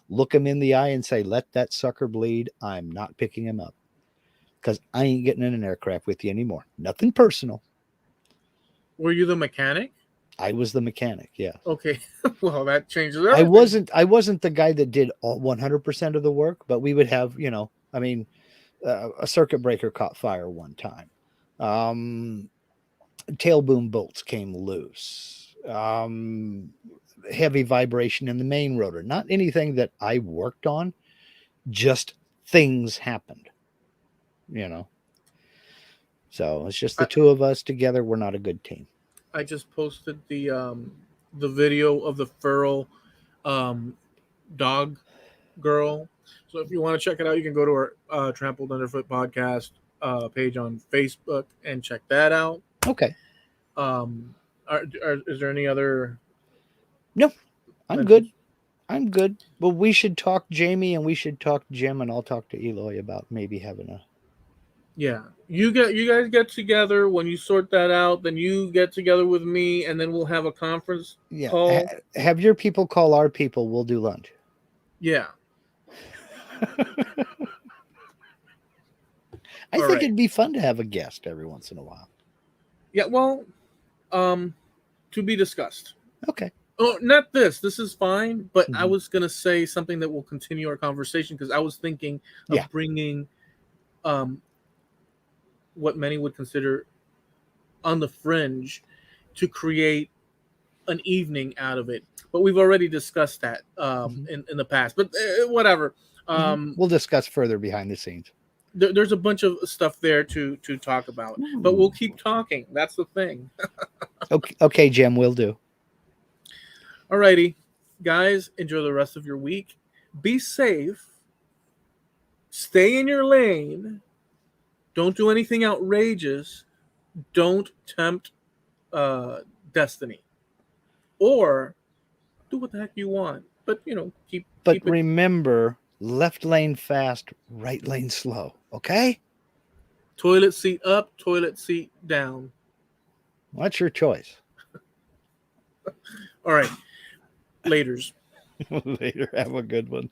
look him in the eye and say, let that sucker bleed. I'm not picking him up because I ain't getting in an aircraft with you anymore. Nothing personal. Were you the mechanic? I was the mechanic. Yeah. Okay. Well, that changes everything. I wasn't the guy that did all 100% of the work, but we would have, a circuit breaker caught fire one time. Tail boom bolts came loose. Heavy vibration in the main rotor. Not anything that I worked on, just things happened. So it's just the two of us together. We're not a good team. I just posted the video of the feral dog girl. So if you want to check it out, you can go to our Trampled Underfoot Podcast page on Facebook and check that out. Okay. Is there any other? No, I'm good. I'm good. Well, we should talk Jamie and we should talk Jim, and I'll talk to Eloy about maybe having a. Yeah, you guys get together. When you sort that out, then you get together with me, and then we'll have a conference call. Have your people call our people. We'll do lunch. Yeah. I think it'd be fun to have a guest every once in a while. Yeah, well, to be discussed. Okay. Oh, not this. This is fine, but I Mhm. was gonna say something that will continue our conversation because I was thinking of bringing, what many would consider on the fringe, to create an evening out of it. But we've already discussed that in the past. But whatever. We'll discuss further behind the scenes. There's a bunch of stuff there to talk about, but we'll keep talking. That's the thing. Okay, Jim, we'll do. Alrighty, guys, enjoy the rest of your week. Be safe. Stay in your lane. Don't do anything outrageous. Don't tempt destiny. Or do what the heck you want. But, keep it. Remember, left lane fast, right lane slow. Okay? Toilet seat up, toilet seat down. What's your choice? All right. Laters. Later. Have a good one.